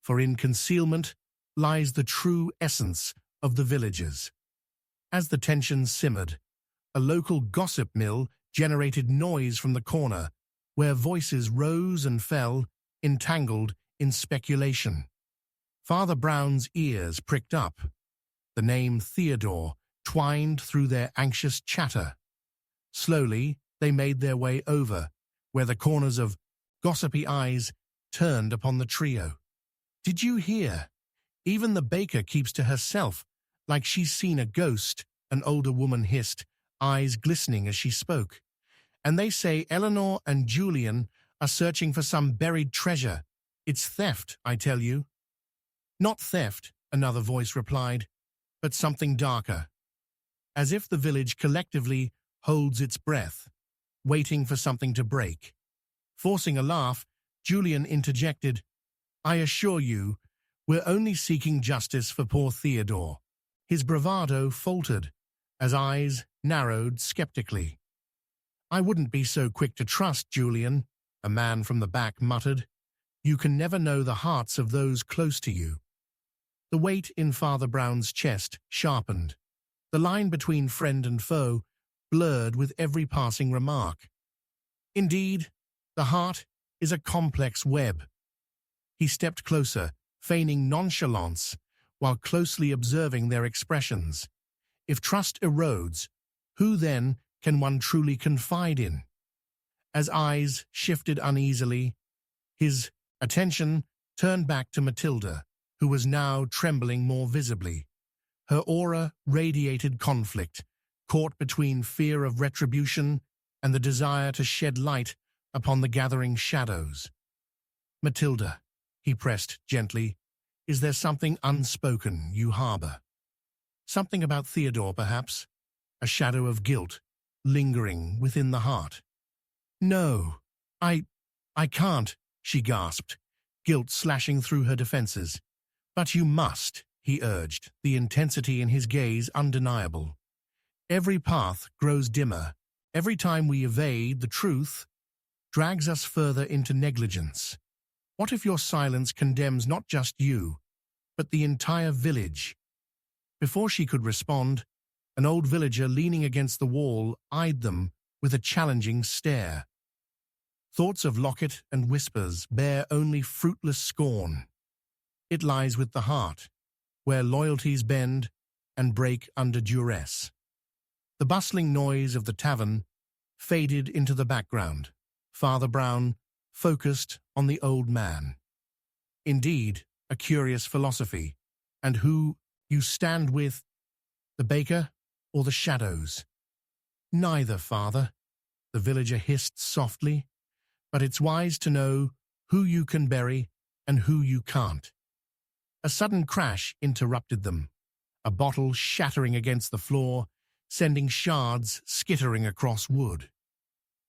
for in concealment lies the true essence of the villagers." As the tension simmered, a local gossip mill generated noise from the corner, where voices rose and fell, entangled in speculation. Father Brown's ears pricked up. The name Theodore twined through their anxious chatter. Slowly, they made their way over, where the corners of gossipy eyes turned upon the trio. "Did you hear? Even the baker keeps to herself, like she's seen a ghost," an older woman hissed, eyes glistening as she spoke. "And they say Eleanor and Julian are searching for some buried treasure. It's theft, I tell you." "Not theft," another voice replied, "but something darker." As if the village collectively holds its breath, waiting for something to break. Forcing a laugh, Julian interjected, "I assure you, we're only seeking justice for poor Theodore." His bravado faltered, as eyes narrowed skeptically. "I wouldn't be so quick to trust, Julian," a man from the back muttered. "You can never know the hearts of those close to you." The weight in Father Brown's chest sharpened. The line between friend and foe blurred with every passing remark. "Indeed, the heart is a complex web." He stepped closer, feigning nonchalance, while closely observing their expressions. If trust erodes, who then can one truly confide in? As eyes shifted uneasily, his attention turned back to Matilda, who was now trembling more visibly. Her aura radiated conflict, caught between fear of retribution and the desire to shed light upon the gathering shadows. "Matilda," he pressed gently, "is there something unspoken you harbor? Something about Theodore, perhaps? A shadow of guilt lingering within the heart?" "No, I can't," she gasped, guilt slashing through her defenses. "But you must," he urged, the intensity in his gaze undeniable. "Every path grows dimmer. Every time we evade the truth, drags us further into negligence. What if your silence condemns not just you, but the entire village?" Before she could respond, an old villager leaning against the wall eyed them with a challenging stare. Thoughts of locket and whispers bear only fruitless scorn. It lies with the heart, where loyalties bend and break under duress. The bustling noise of the tavern faded into the background. Father Brown focused on the old man. "Indeed, a curious philosophy. And who you stand with, the baker or the shadows?" "Neither, Father," the villager hissed softly, "but it's wise to know who you can bury and who you can't." A sudden crash interrupted them, a bottle shattering against the floor, sending shards skittering across wood.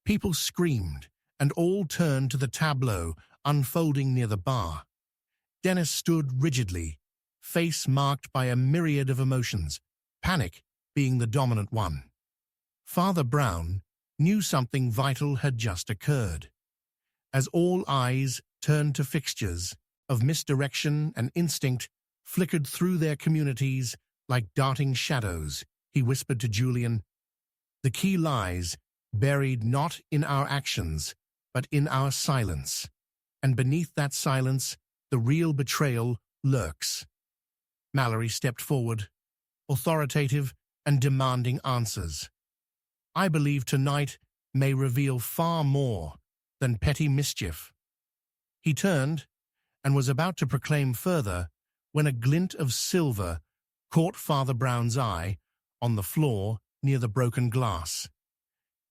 People screamed, and all turned to the tableau unfolding near the bar. Dennis stood rigidly, face marked by a myriad of emotions, panic being the dominant one. Father Brown knew something vital had just occurred. As all eyes turned to fixtures of misdirection and instinct flickered through their communities like darting shadows, he whispered to Julian, "The key lies buried not in our actions, but in our silence. And beneath that silence, the real betrayal lurks." Mallory stepped forward, authoritative and demanding answers. "I believe tonight may reveal far more than petty mischief." He turned and was about to proclaim further when a glint of silver caught Father Brown's eye on the floor near the broken glass.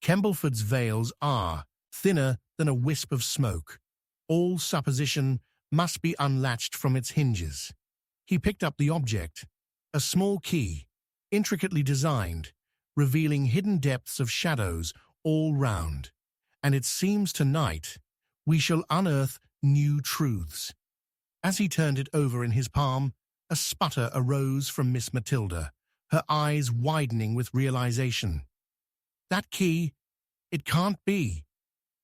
Kembleford's veils are thinner than a wisp of smoke. All supposition must be unlatched from its hinges. He picked up the object, a small key, intricately designed, revealing hidden depths of shadows all round. "And it seems tonight we shall unearth new truths." As he turned it over in his palm, a sputter arose from Miss Matilda, her eyes widening with realization. "That key, it can't be."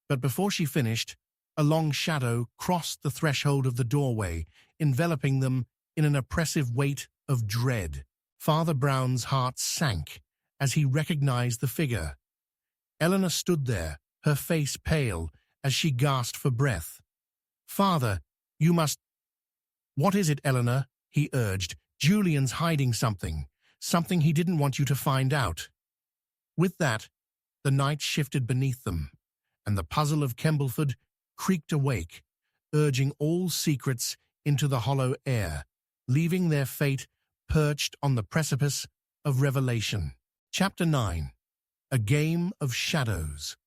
But before she finished, a long shadow crossed the threshold of the doorway, enveloping them in an oppressive weight of dread. Father Brown's heart sank as he recognized the figure. Eleanor stood there, her face pale, as she gasped for breath. "Father, you must—" "What is it, Eleanor?" he urged. "Julian's hiding something he didn't want you to find out." With that, the night shifted beneath them, and the puzzle of Kembleford creaked awake, urging all secrets into the hollow air, leaving their fate perched on the precipice of revelation. Chapter 9. A Game of Shadows.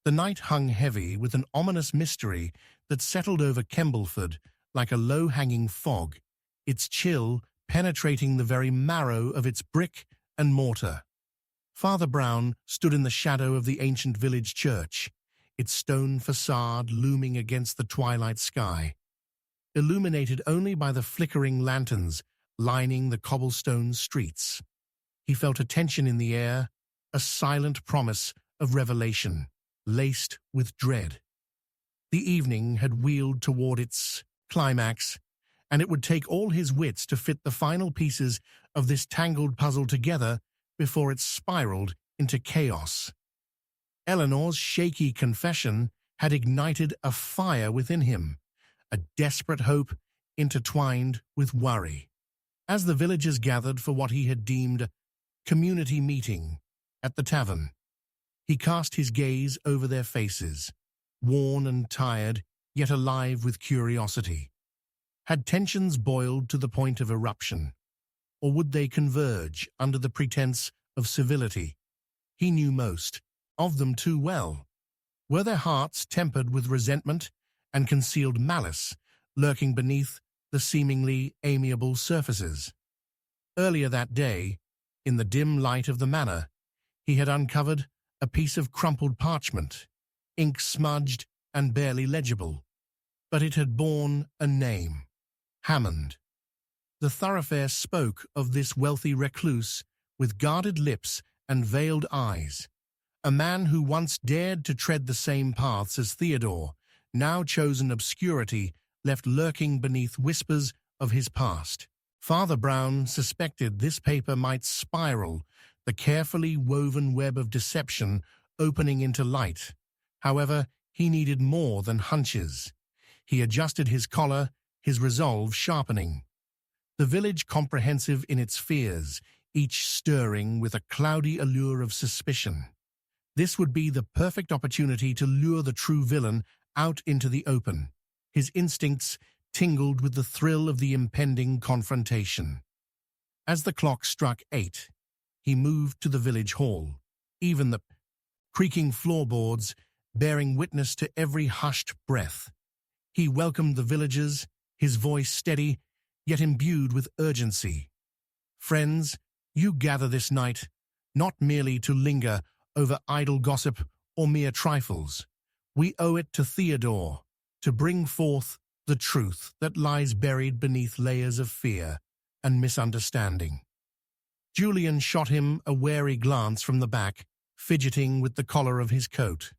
The night hung heavy with an ominous mystery that settled over Kembleford like a low-hanging fog, its chill penetrating the very marrow of its brick and mortar. Father Brown stood in the shadow of the ancient village church, its stone facade looming against the twilight sky, illuminated only by the flickering lanterns lining the cobblestone streets. He felt a tension in the air, a silent promise of revelation, laced with dread. The evening had wheeled toward its climax, and it would take all his wits to fit the final pieces of this tangled puzzle together before it spiraled into chaos. Eleanor's shaky confession had ignited a fire within him, a desperate hope intertwined with worry. As the villagers gathered for what he had deemed community meeting at the tavern, he cast his gaze over their faces, worn and tired, yet alive with curiosity. Had tensions boiled to the point of eruption, or would they converge under the pretense of civility? He knew most of them too well. Were their hearts tempered with resentment and concealed malice lurking beneath the seemingly amiable surfaces? Earlier that day, in the dim light of the manor, he had uncovered a piece of crumpled parchment, ink smudged and barely legible, but it had borne a name: Hammond. The thoroughfare spoke of this wealthy recluse with guarded lips and veiled eyes, a man who once dared to tread the same paths as Theodore, now chosen obscurity left lurking beneath whispers of his past. Father Brown suspected this paper might spiral, the carefully woven web of deception opening into light. However, he needed more than hunches. He adjusted his collar, his resolve sharpening. The village comprehensive in its fears, each stirring with a cloudy allure of suspicion. This would be the perfect opportunity to lure the true villain out into the open. His instincts tingled with the thrill of the impending confrontation. As the clock struck 8, he moved to the village hall, even the creaking floorboards bearing witness to every hushed breath. He welcomed the villagers, his voice steady, yet imbued with urgency. "Friends, you gather this night, not merely to linger over idle gossip or mere trifles. We owe it to Theodore to bring forth the truth that lies buried beneath layers of fear and misunderstanding." Julian shot him a wary glance from the back, fidgeting with the collar of his coat.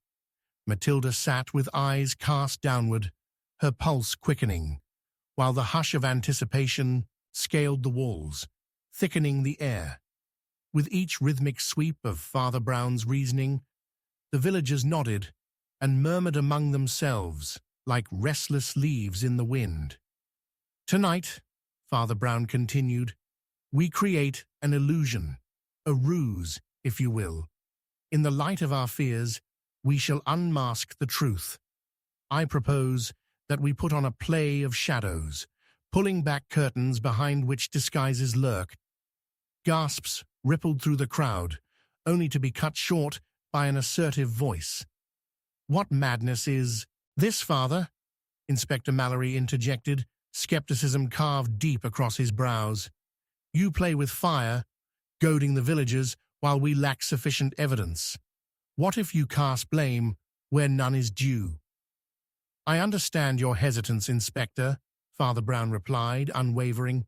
Matilda sat with eyes cast downward, her pulse quickening, while the hush of anticipation scaled the walls, thickening the air. With each rhythmic sweep of Father Brown's reasoning, the villagers nodded and murmured among themselves like restless leaves in the wind. Tonight, Father Brown continued, we create an illusion, a ruse, if you will. In the light of our fears, we shall unmask the truth. I propose that we put on a play of shadows, pulling back curtains behind which disguises lurk. Gasps rippled through the crowd, only to be cut short by an assertive voice. What madness is this, Father? Inspector Mallory interjected, skepticism carved deep across his brows. You play with fire, goading the villagers while we lack sufficient evidence. What if you cast blame where none is due? I understand your hesitance, Inspector, Father Brown replied, unwavering,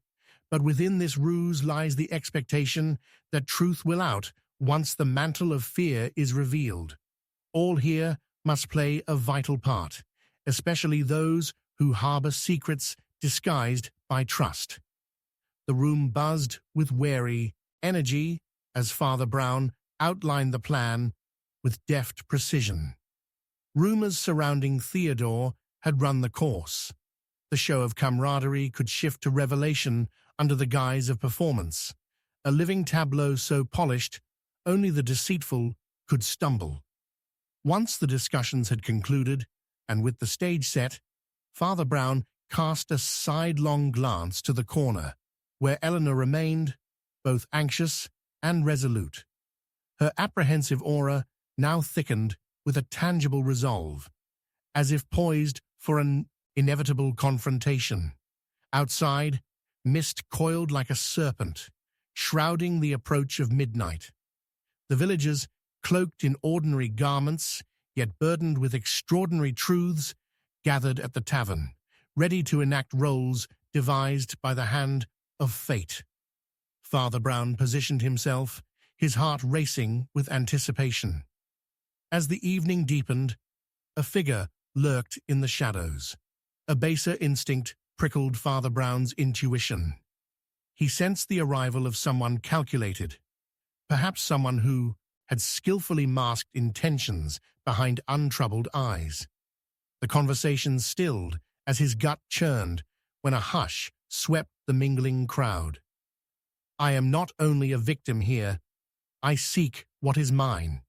but within this ruse lies the expectation that truth will out once the mantle of fear is revealed. All here must play a vital part, especially those who harbor secrets disguised by trust. The room buzzed with wary energy as Father Brown outlined the plan with deft precision. Rumors surrounding Theodore had run the course. The show of camaraderie could shift to revelation under the guise of performance, a living tableau so polished only the deceitful could stumble. Once the discussions had concluded, and with the stage set, Father Brown cast a sidelong glance to the corner, where Eleanor remained, both anxious and resolute. Her apprehensive aura now thickened with a tangible resolve, as if poised for an inevitable confrontation. Outside, mist coiled like a serpent, shrouding the approach of midnight. The villagers, cloaked in ordinary garments, yet burdened with extraordinary truths, gathered at the tavern, ready to enact roles devised by the hand of fate. Father Brown positioned himself, his heart racing with anticipation. As the evening deepened, a figure lurked in the shadows. A baser instinct prickled Father Brown's intuition. He sensed the arrival of someone calculated, perhaps someone who had skillfully masked intentions behind untroubled eyes. The conversation stilled as his gut churned when a hush swept the mingling crowd. I am not only a victim here, I seek what is mine.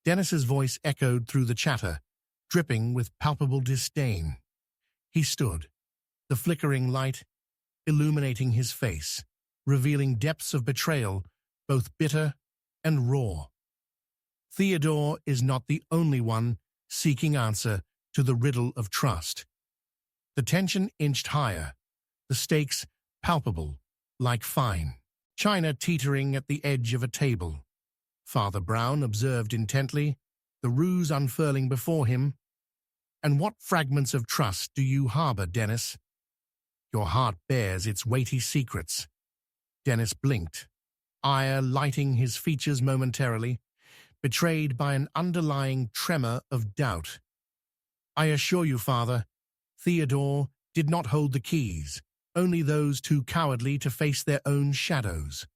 Dennis's voice echoed through the chatter, dripping with palpable disdain. He stood, the flickering light illuminating his face, revealing depths of betrayal, both bitter and raw. Theodore is not the only one seeking answer to the riddle of trust. The tension inched higher, the stakes palpable, like fine china teetering at the edge of a table. Father Brown observed intently, the ruse unfurling before him. And what fragments of trust do you harbor, Dennis? Your heart bears its weighty secrets. Dennis blinked, ire lighting his features momentarily, betrayed by an underlying tremor of doubt. I assure you, Father, Theodore did not hold the keys, only those too cowardly to face their own shadows.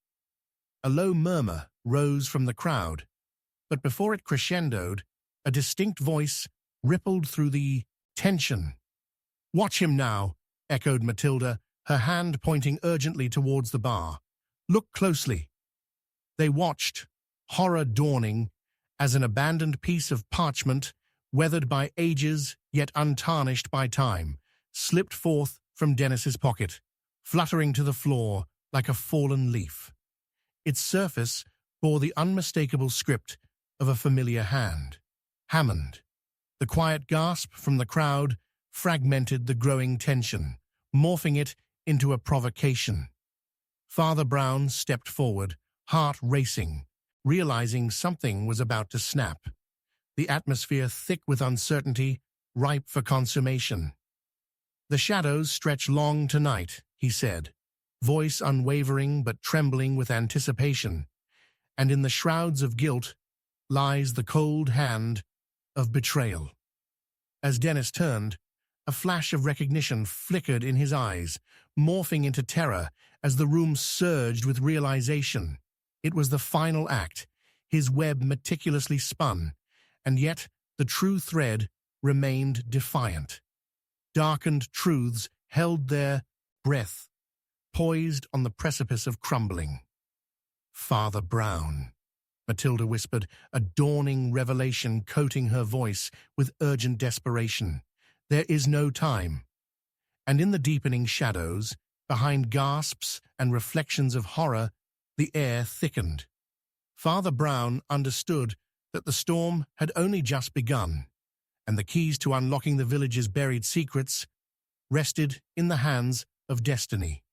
A low murmur rose from the crowd, but before it crescendoed, a distinct voice rippled through the tension. Watch him now, echoed Matilda, her hand pointing urgently towards the bar. Look closely. They watched, horror dawning, as an abandoned piece of parchment, weathered by ages yet untarnished by time, slipped forth from Dennis's pocket, fluttering to the floor like a fallen leaf. Its surface bore the unmistakable script of a familiar hand. Hammond. The quiet gasp from the crowd fragmented the growing tension, morphing it into a provocation. Father Brown stepped forward, heart racing, realizing something was about to snap. The atmosphere thick with uncertainty, ripe for consummation. The shadows stretch long tonight, he said, voice unwavering but trembling with anticipation, and in the shrouds of guilt lies the cold hand of betrayal. As Dennis turned, a flash of recognition flickered in his eyes, morphing into terror as the room surged with realization. It was the final act, his web meticulously spun, and yet the true thread remained defiant. Darkened truths held their breath, poised on the precipice of crumbling. "Father Brown," Matilda whispered, a dawning revelation coating her voice with urgent desperation. "There is no time." And in the deepening shadows, behind gasps and reflections of horror, the air thickened. Father Brown understood that the storm had only just begun, and the keys to unlocking the village's buried secrets rested in the hands of destiny.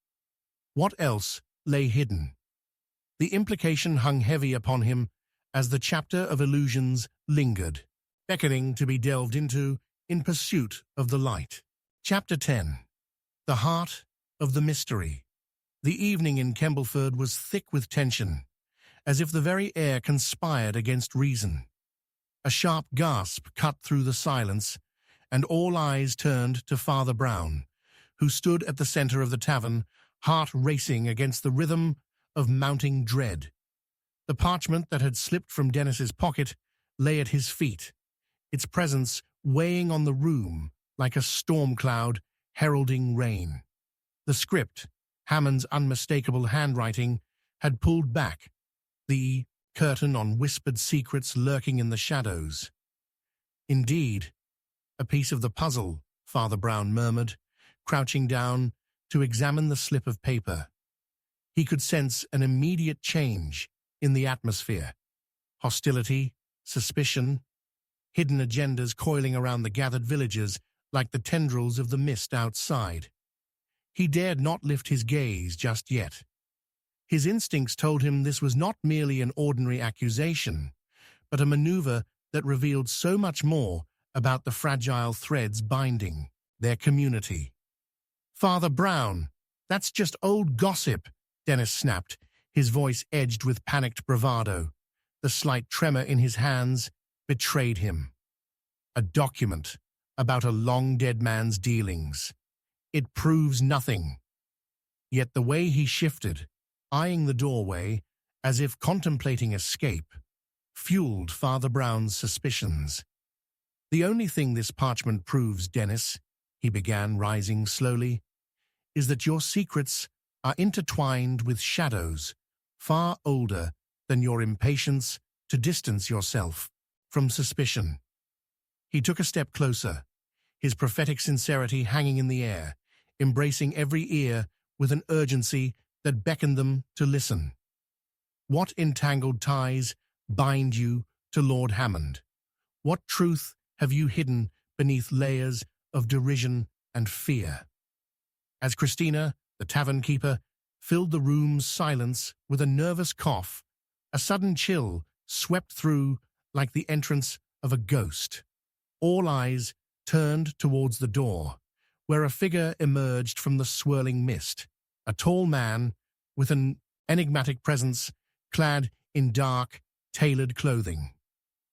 What else lay hidden? The implication hung heavy upon him as the chapter of illusions lingered, beckoning to be delved into in pursuit of the light. Chapter 10. The Heart of the Mystery. The evening in Kembleford was thick with tension, as if the very air conspired against reason. A sharp gasp cut through the silence, and all eyes turned to Father Brown, who stood at the center of the tavern, heart racing against the rhythm of mounting dread. The parchment that had slipped from Dennis's pocket lay at his feet, its presence weighing on the room like a storm cloud heralding rain. The script, Hammond's unmistakable handwriting, had pulled back, the curtain on whispered secrets lurking in the shadows. "Indeed, a piece of the puzzle," Father Brown murmured, crouching down to examine the slip of paper. He could sense an immediate change in the atmosphere. Hostility, suspicion, hidden agendas coiling around the gathered villagers like the tendrils of the mist outside. He dared not lift his gaze just yet. His instincts told him this was not merely an ordinary accusation, but a maneuver that revealed so much more about the fragile threads binding their community. "Father Brown, that's just old gossip," Dennis snapped, his voice edged with panicked bravado. The slight tremor in his hands betrayed him. "A document about a long-dead man's dealings. It proves nothing." Yet the way he shifted, eyeing the doorway as if contemplating escape, fueled Father Brown's suspicions. "The only thing this parchment proves, Dennis," he began, rising slowly, "is that your secrets are intertwined with shadows far older than your impatience to distance yourself from suspicion." He took a step closer, his prophetic sincerity hanging in the air, embracing every ear with an urgency that beckoned them to listen. "What entangled ties bind you to Lord Hammond? What truth have you hidden beneath layers of derision and fear?" As Christina, the tavern keeper, filled the room's silence with a nervous cough, a sudden chill swept through like the entrance of a ghost. All eyes turned towards the door, where a figure emerged from the swirling mist, a tall man with an enigmatic presence clad in dark, tailored clothing.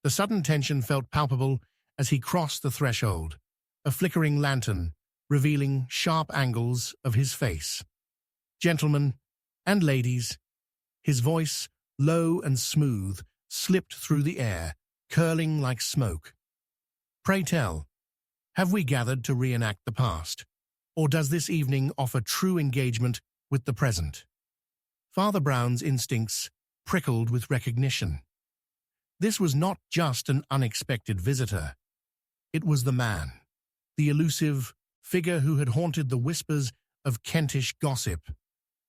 The sudden tension felt palpable as he crossed the threshold, a flickering lantern revealing sharp angles of his face. "Gentlemen and ladies," his voice, low and smooth, slipped through the air, curling like smoke. "Pray tell, have we gathered to reenact the past, or does this evening offer true engagement with the present?" Father Brown's instincts prickled with recognition. This was not just an unexpected visitor. It was the man, the elusive figure who had haunted the whispers of Kentish gossip.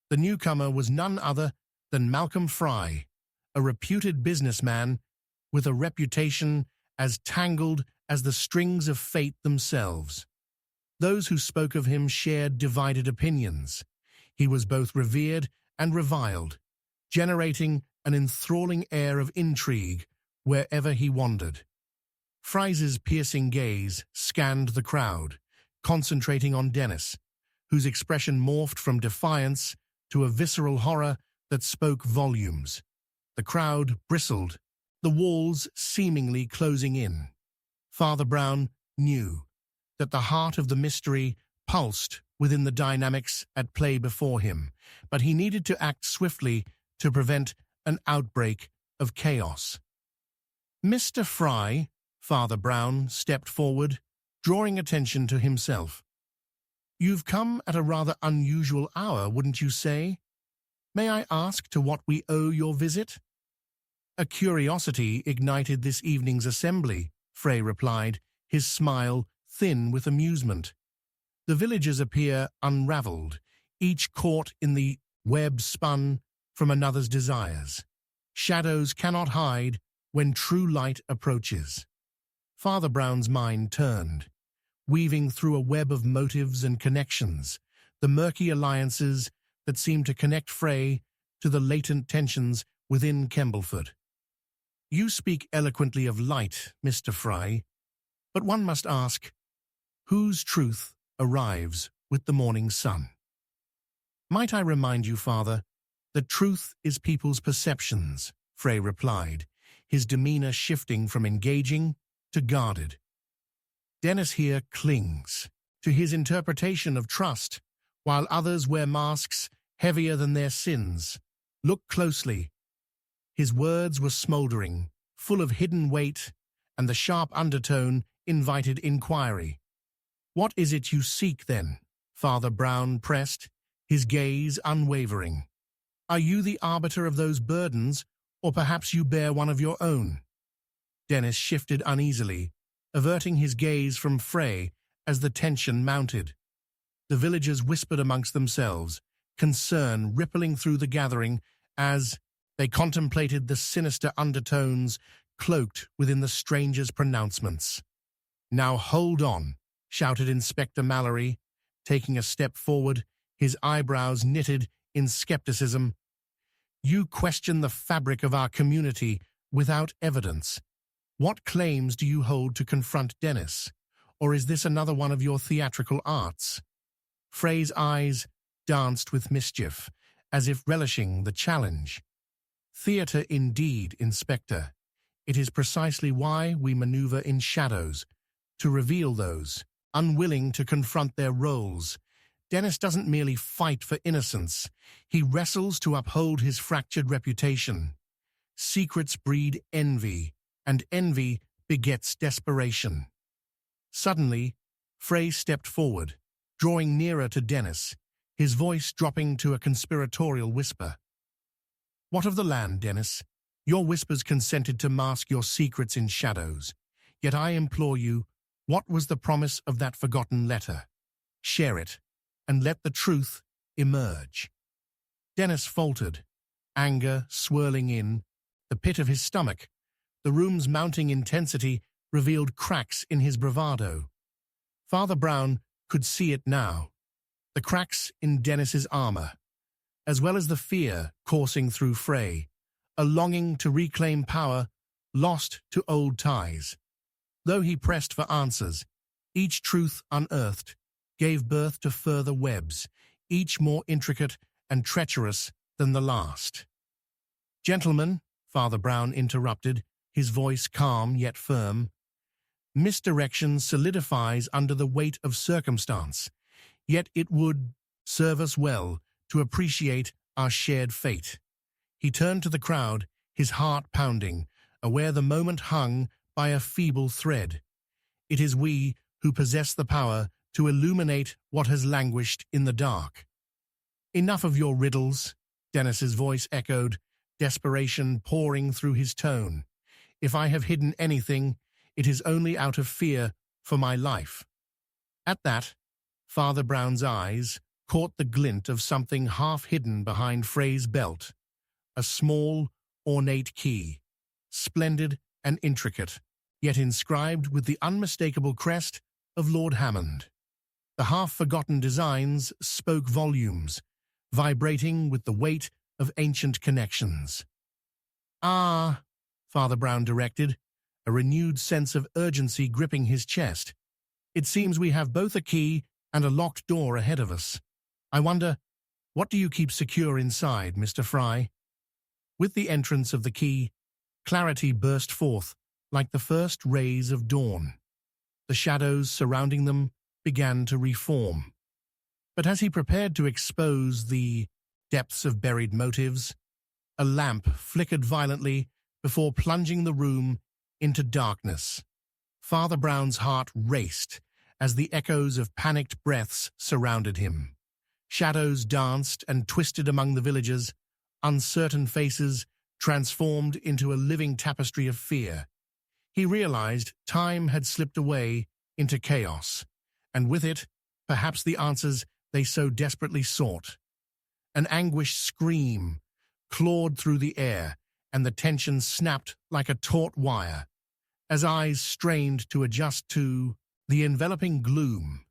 The newcomer was none other than Malcolm Fry, a reputed businessman with a reputation as tangled as the strings of fate themselves. Those who spoke of him shared divided opinions. He was both revered and reviled, generating an enthralling air of intrigue wherever he wandered. Fry's piercing gaze scanned the crowd, concentrating on Dennis, whose expression morphed from defiance to a visceral horror that spoke volumes. The crowd bristled, the walls seemingly closing in. Father Brown knew that the heart of the mystery pulsed within the dynamics at play before him, but he needed to act swiftly to prevent an outbreak of chaos. "Mr. Fry," Father Brown stepped forward, drawing attention to himself. "You've come at a rather unusual hour, wouldn't you say? May I ask to what we owe your visit?" "A curiosity ignited this evening's assembly," Frey replied, his smile thin with amusement. "The villagers appear unraveled, each caught in the web spun from another's desires. Shadows cannot hide when true light approaches." Father Brown's mind turned, weaving through a web of motives and connections, the murky alliances that seemed to connect Frey to the latent tensions within Kembleford. "You speak eloquently of light, Mr. Fry, but one must ask, whose truth arrives with the morning sun?" "Might I remind you, Father, that truth is people's perceptions," Frey replied, his demeanor shifting from engaging to guarded. "Dennis here clings to his interpretation of trust, while others wear masks heavier than their sins. Look closely." His words were smoldering, full of hidden weight, and the sharp undertone invited inquiry. "What is it you seek, then?" Father Brown pressed, his gaze unwavering. "Are you the arbiter of those burdens, or perhaps you bear one of your own?" Dennis shifted uneasily, averting his gaze from Frey as the tension mounted. The villagers whispered amongst themselves, concern rippling through the gathering as they contemplated the sinister undertones cloaked within the stranger's pronouncements. "Now hold on," shouted Inspector Mallory, taking a step forward, his eyebrows knitted in skepticism. "You question the fabric of our community without evidence. What claims do you hold to confront Dennis? Or is this another one of your theatrical arts?" Frey's eyes danced with mischief, as if relishing the challenge. "Theater indeed, Inspector. It is precisely why we maneuver in shadows, to reveal those, unwilling to confront their roles. Dennis doesn't merely fight for innocence. He wrestles to uphold his fractured reputation. Secrets breed envy, and envy begets desperation." Suddenly, Frey stepped forward, drawing nearer to Dennis, his voice dropping to a conspiratorial whisper. "What of the land, Dennis? Your whispers consented to mask your secrets in shadows. Yet I implore you, what was the promise of that forgotten letter? Share it, and let the truth emerge." Dennis faltered, anger swirling in the pit of his stomach. The room's mounting intensity revealed cracks in his bravado. Father Brown could see it now, the cracks in Dennis's armor, as well as the fear coursing through Frey, a longing to reclaim power lost to old ties. Though he pressed for answers, each truth unearthed gave birth to further webs, each more intricate and treacherous than the last. "Gentlemen," Father Brown interrupted, his voice calm yet firm, "misdirection solidifies under the weight of circumstance, yet it would serve us well to appreciate our shared fate." He turned to the crowd, his heart pounding, aware the moment hung by a feeble thread. "It is we who possess the power to illuminate what has languished in the dark." "Enough of your riddles," Dennis's voice echoed, desperation pouring through his tone. "If I have hidden anything, it is only out of fear for my life." At that, Father Brown's eyes caught the glint of something half hidden behind Frey's belt, a small, ornate key, splendid and intricate, yet inscribed with the unmistakable crest of Lord Hammond. The half-forgotten designs spoke volumes, vibrating with the weight of ancient connections. "Ah," Father Brown directed, a renewed sense of urgency gripping his chest. "It seems we have both a key and a locked door ahead of us. I wonder, What do you keep secure inside, Mr. Fry? With the entrance of the key, clarity burst forth like the first rays of dawn. The shadows surrounding them began to reform. But as he prepared to expose the depths of buried motives, a lamp flickered violently before plunging the room into darkness. Father Brown's heart raced as the echoes of panicked breaths surrounded him. Shadows danced and twisted among the villagers, uncertain faces transformed into a living tapestry of fear. He realized time had slipped away into chaos, and with it, perhaps the answers they so desperately sought. An anguished scream clawed through the air, and the tension snapped like a taut wire. As eyes strained to adjust to the enveloping gloom,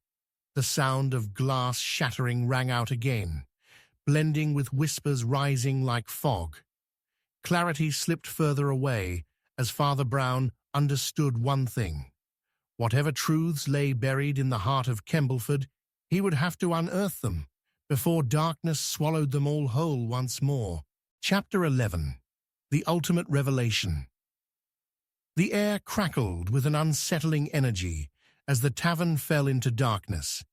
the sound of glass shattering rang out again, blending with whispers rising like fog. Clarity slipped further away as Father Brown understood one thing. Whatever truths lay buried in the heart of Kembleford, he would have to unearth them before darkness swallowed them all whole once more. Chapter 11. The Ultimate Revelation. The air crackled with an unsettling energy as the tavern fell into darkness,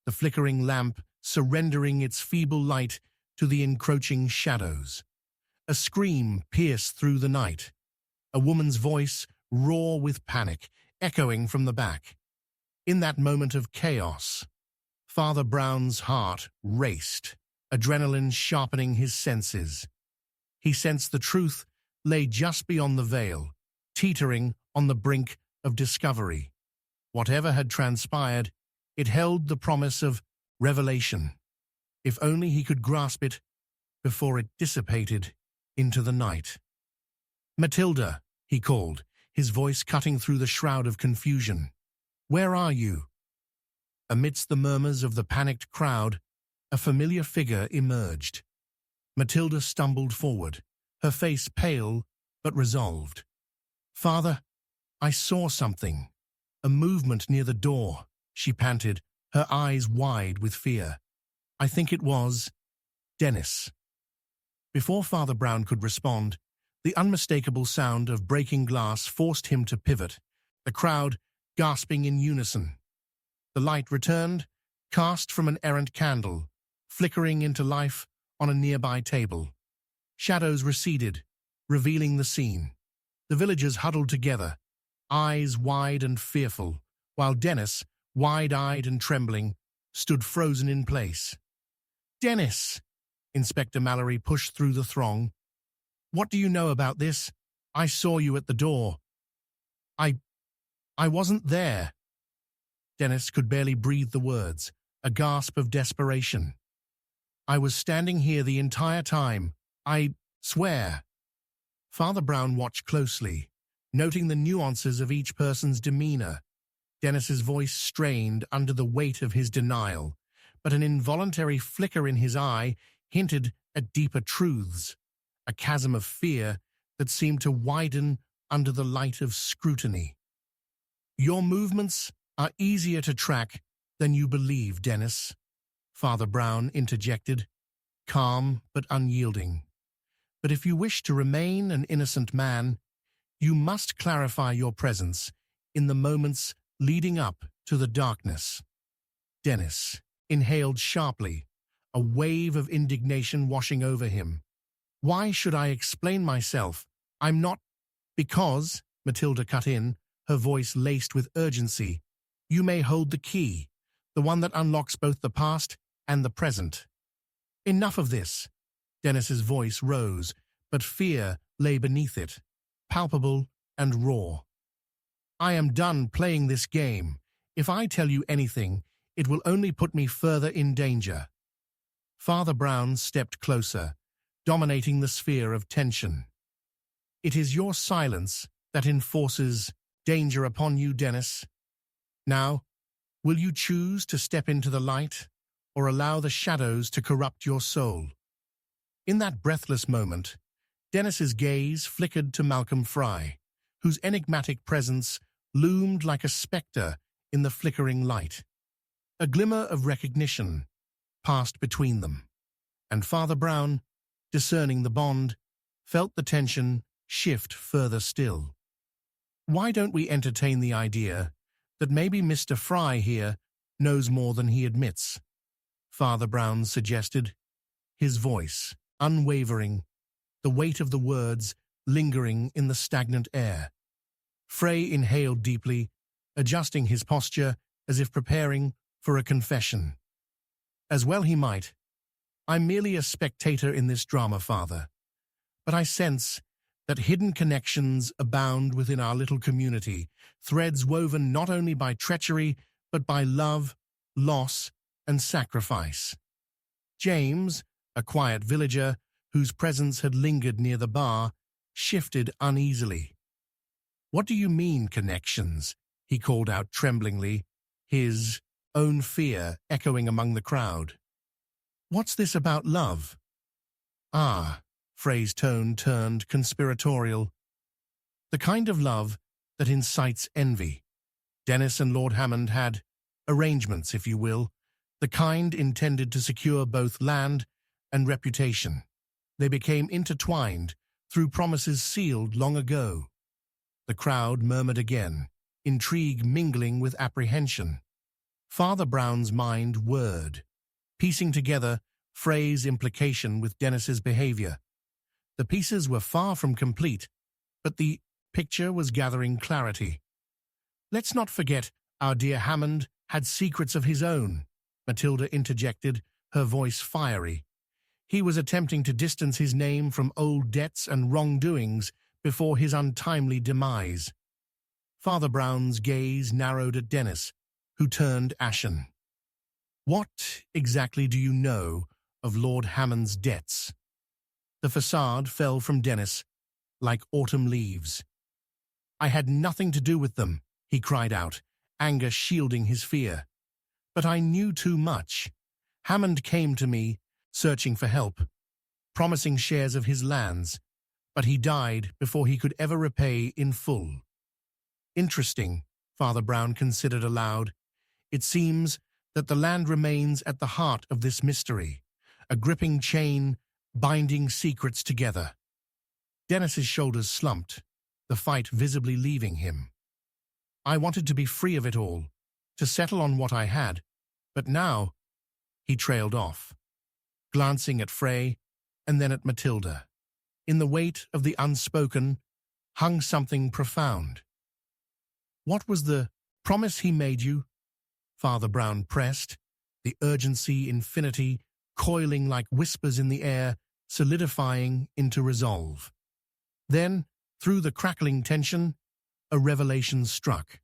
the flickering lamp surrendering its feeble light to the encroaching shadows. A scream pierced through the night, a woman's voice raw with panic, echoing from the back. In that moment of chaos, Father Brown's heart raced, adrenaline sharpening his senses. He sensed the truth lay just beyond the veil, teetering on the brink of discovery. Whatever had transpired, it held the promise of revelation. If only he could grasp it before it dissipated into the night. "Matilda," he called, his voice cutting through the shroud of confusion. "Where are you?" Amidst the murmurs of the panicked crowd, a familiar figure emerged. Matilda stumbled forward, her face pale but resolved. "Father, I saw something. A movement near the door," she panted, her eyes wide with fear. "I think it was Dennis." Before Father Brown could respond, the unmistakable sound of breaking glass forced him to pivot, the crowd gasping in unison. The light returned, cast from an errant candle, flickering into life on a nearby table. Shadows receded, revealing the scene. The villagers huddled together, eyes wide and fearful, while Dennis, wide-eyed and trembling, stood frozen in place. "Dennis!" Inspector Mallory pushed through the throng. "What do you know about this? I saw you at the door." I wasn't there." Dennis could barely breathe the words, a gasp of desperation. "I was standing here the entire time. I swear." Father Brown watched closely, noting the nuances of each person's demeanor. Dennis's voice strained under the weight of his denial, but an involuntary flicker in his eye hinted at deeper truths, a chasm of fear that seemed to widen under the light of scrutiny. "Your movements are easier to track than you believe, Dennis," Father Brown interjected, calm but unyielding. "But if you wish to remain an innocent man, you must clarify your presence in the moments leading up to the darkness." Dennis inhaled sharply, a wave of indignation washing over him. "Why should I explain myself? I'm not—" "Because," Matilda cut in, her voice laced with urgency, "you may hold the key, the one that unlocks both the past and the present." "Enough of this." Dennis's voice rose, but fear lay beneath it, palpable and raw. "I am done playing this game. If I tell you anything, it will only put me further in danger." Father Brown stepped closer, dominating the sphere of tension. "It is your silence that enforces danger upon you, Dennis. Now, will you choose to step into the light or allow the shadows to corrupt your soul?" In that breathless moment, Dennis's gaze flickered to Malcolm Fry, whose enigmatic presence loomed like a spectre in the flickering light. A glimmer of recognition passed between them. And Father Brown, discerning the bond, felt the tension shift further still. Why don't we entertain the idea that maybe Mr. Fry here knows more than he admits? Father Brown suggested, his voice unwavering, the weight of the words lingering in the stagnant air. Frey inhaled deeply, adjusting his posture as if preparing for a confession. As well he might. I'm merely a spectator in this drama, Father, but I sense that hidden connections abound within our little community, threads woven not only by treachery, but by love, loss, and sacrifice. James, a quiet villager whose presence had lingered near the bar, shifted uneasily. What do you mean, connections? He called out tremblingly, his own fear echoing among the crowd. What's this about love? Ah, Frey's tone turned conspiratorial. The kind of love that incites envy. Dennis and Lord Hammond had arrangements, if you will, the kind intended to secure both land and reputation. They became intertwined through promises sealed long ago. The crowd murmured again, intrigue mingling with apprehension. Father Brown's mind whirred, piecing together Frey's implication with Dennis's behavior. The pieces were far from complete, but the picture was gathering clarity. Let's not forget our dear Hammond had secrets of his own, Matilda interjected, her voice fiery. He was attempting to distance his name from old debts and wrongdoings before his untimely demise. Father Brown's gaze narrowed at Dennis, who turned ashen. What exactly do you know of Lord Hammond's debts? The facade fell from Dennis like autumn leaves. I had nothing to do with them, he cried out, anger shielding his fear. But I knew too much. Hammond came to me, searching for help, promising shares of his lands, but he died before he could ever repay in full. Interesting, Father Brown considered aloud. It seems that the land remains at the heart of this mystery, a gripping chain binding secrets together. Dennis's shoulders slumped, the fight visibly leaving him. I wanted to be free of it all, to settle on what I had, but now, he trailed off, glancing at Frey and then at Matilda. In the weight of the unspoken hung something profound. What was the promise he made you? Father Brown pressed, the urgency infinity coiling like whispers in the air, solidifying into resolve. Then, through the crackling tension, a revelation struck.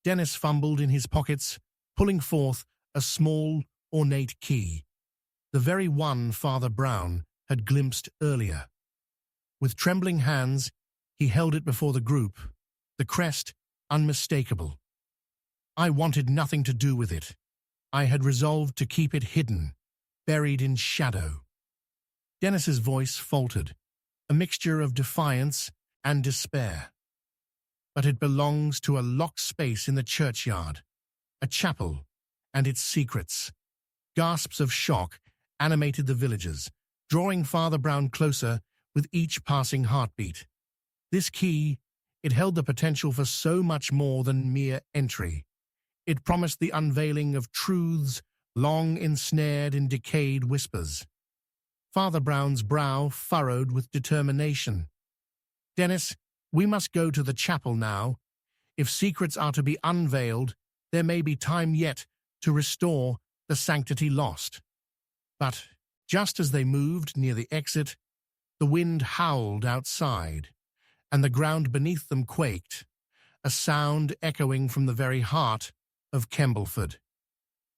Dennis fumbled in his pockets, pulling forth a small, ornate key, the very one Father Brown had glimpsed earlier. With trembling hands, he held it before the group, the crest unmistakable. I wanted nothing to do with it. I had resolved to keep it hidden, buried in shadow. Dennis's voice faltered, a mixture of defiance and despair. But it belongs to a locked space in the churchyard, a chapel, and its secrets. Gasps of shock animated the villagers, drawing Father Brown closer with each passing heartbeat. This key, it held the potential for so much more than mere entry. It promised the unveiling of truths long ensnared in decayed whispers. Father Brown's brow furrowed with determination. Dennis, we must go to the chapel now. If secrets are to be unveiled, there may be time yet to restore the sanctity lost. But just as they moved near the exit, the wind howled outside, and the ground beneath them quaked, a sound echoing from the very heart of Kembleford.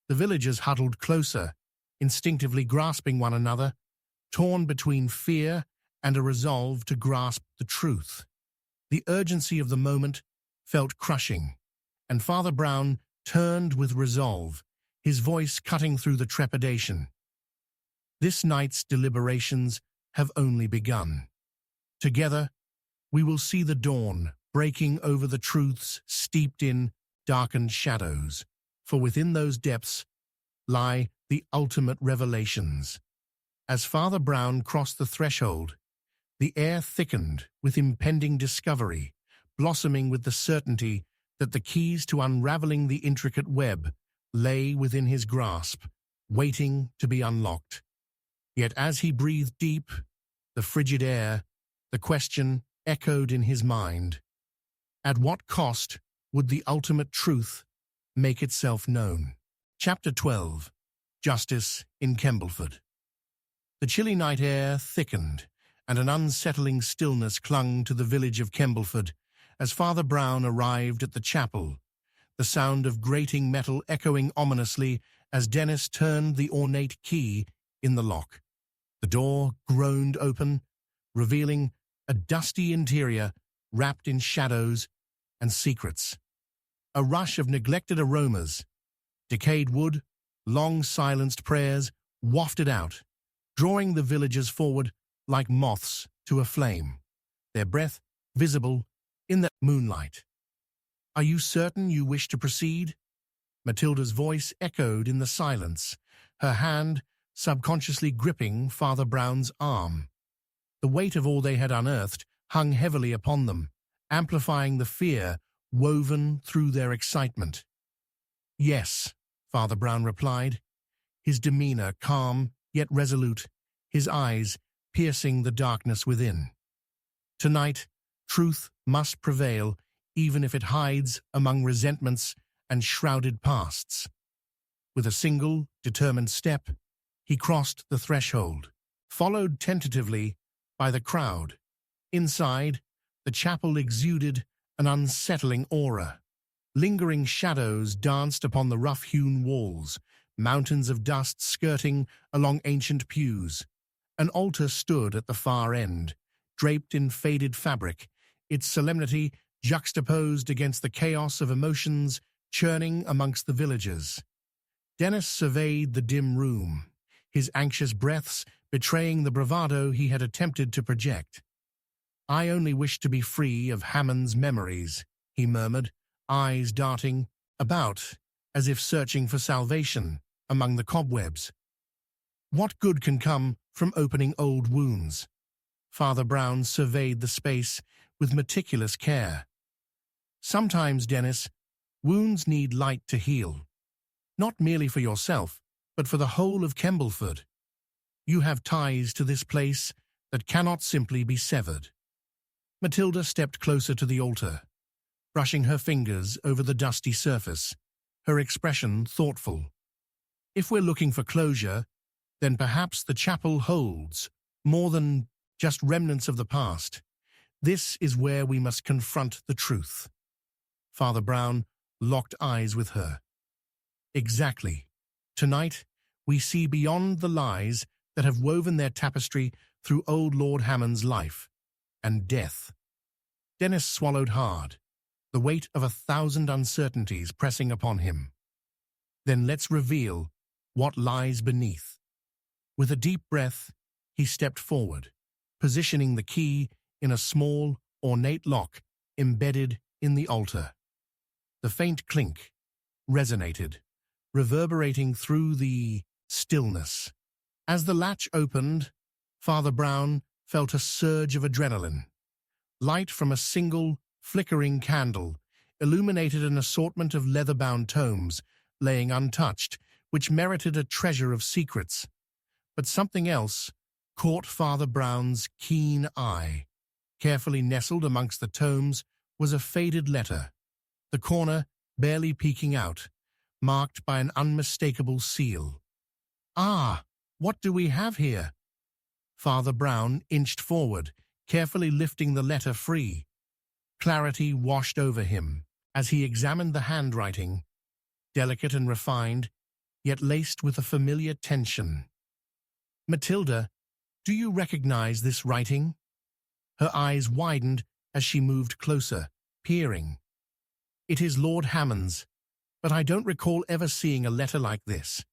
The villagers huddled closer, instinctively grasping one another, torn between fear and a resolve to grasp the truth. The urgency of the moment felt crushing, and Father Brown turned with resolve, his voice cutting through the trepidation. This night's deliberations have only begun. Together, we will see the dawn breaking over the truths steeped in darkened shadows, for within those depths lie the ultimate revelations. As Father Brown crossed the threshold, the air thickened with impending discovery, blossoming with the certainty that the keys to unraveling the intricate web lay within his grasp, waiting to be unlocked. Yet as he breathed deep, the frigid air, the question echoed in his mind. At what cost would the ultimate truth make itself known? Chapter 12. Justice in Kembleford. The chilly night air thickened, and an unsettling stillness clung to the village of Kembleford as Father Brown arrived at the chapel, the sound of grating metal echoing ominously as Dennis turned the ornate key in the lock. The door groaned open, revealing a dusty interior wrapped in shadows and secrets. A rush of neglected aromas, decayed wood, long-silenced prayers wafted out, drawing the villagers forward like moths to a flame, their breath visible in the moonlight. "Are you certain you wish to proceed?" Matilda's voice echoed in the silence, her hand subconsciously gripping Father Brown's arm. The weight of all they had unearthed hung heavily upon them, amplifying the fear woven through their excitement. "Yes," Father Brown replied, his demeanor calm yet resolute, his eyes piercing the darkness within. "Tonight, truth must prevail, even if it hides among resentments and shrouded pasts." With a single, determined step, he crossed the threshold, followed tentatively by the crowd. Inside, the chapel exuded an unsettling aura. Lingering shadows danced upon the rough-hewn walls, mountains of dust skirting along ancient pews. An altar stood at the far end, draped in faded fabric, its solemnity juxtaposed against the chaos of emotions churning amongst the villagers. Dennis surveyed the dim room, his anxious breaths betraying the bravado he had attempted to project. "I only wish to be free of Hammond's memories," he murmured, eyes darting about as if searching for salvation among the cobwebs. "What good can come from opening old wounds?" Father Brown surveyed the space with meticulous care. "Sometimes, Dennis, wounds need light to heal. Not merely for yourself, but for the whole of Kembleford. You have ties to this place that cannot simply be severed." Matilda stepped closer to the altar, brushing her fingers over the dusty surface, her expression thoughtful. "If we're looking for closure, then perhaps the chapel holds more than just remnants of the past. This is where we must confront the truth." Father Brown locked eyes with her. "Exactly. Tonight, we see beyond the lies that have woven their tapestry through old Lord Hammond's life and death." Dennis swallowed hard, the weight of 1,000 uncertainties pressing upon him. "Then let's reveal what lies beneath." With a deep breath, he stepped forward, positioning the key in a small, ornate lock embedded in the altar. The faint clink resonated, reverberating through the stillness. As the latch opened, Father Brown felt a surge of adrenaline. Light from a single, flickering candle illuminated an assortment of leather-bound tomes, laying untouched, which merited a treasure of secrets. But something else caught Father Brown's keen eye. Carefully nestled amongst the tomes was a faded letter, the corner barely peeking out, marked by an unmistakable seal. "Ah, what do we have here?" Father Brown inched forward, carefully lifting the letter free. Clarity washed over him as he examined the handwriting, delicate and refined, yet laced with a familiar tension. "Matilda, do you recognize this writing?" Her eyes widened as she moved closer, peering. "It is Lord Hammond's, but I don't recall ever seeing a letter like this."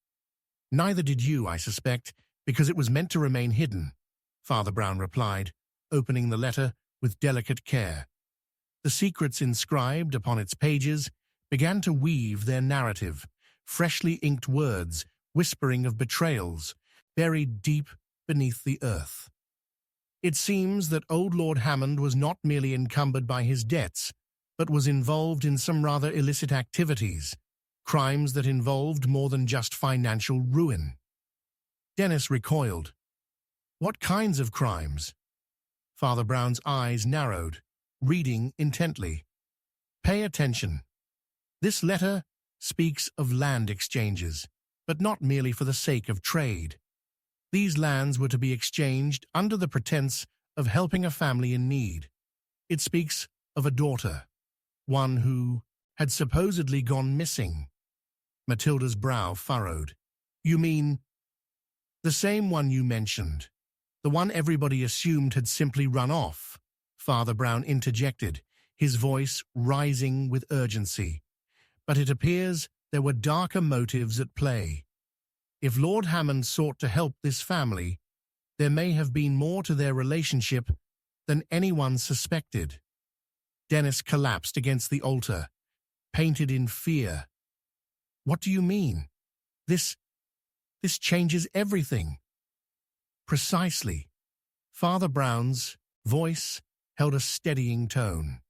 "Neither did you, I suspect, because it was meant to remain hidden," Father Brown replied, opening the letter with delicate care. The secrets inscribed upon its pages began to weave their narrative, freshly inked words whispering of betrayals, buried deep beneath the earth. It seems that old Lord Hammond was not merely encumbered by his debts, but was involved in some rather illicit activities, crimes that involved more than just financial ruin. Dennis recoiled. What kinds of crimes? Father Brown's eyes narrowed, reading intently. Pay attention. This letter speaks of land exchanges, but not merely for the sake of trade. These lands were to be exchanged under the pretense of helping a family in need. It speaks of a daughter, one who had supposedly gone missing. Matilda's brow furrowed. You mean the same one you mentioned, the one everybody assumed had simply run off? Father Brown interjected, his voice rising with urgency. But it appears there were darker motives at play. If Lord Hammond sought to help this family, there may have been more to their relationship than anyone suspected. Dennis collapsed against the altar, painted in fear. What do you mean? This changes everything. Precisely. Father Brown's voice held a steadying tone.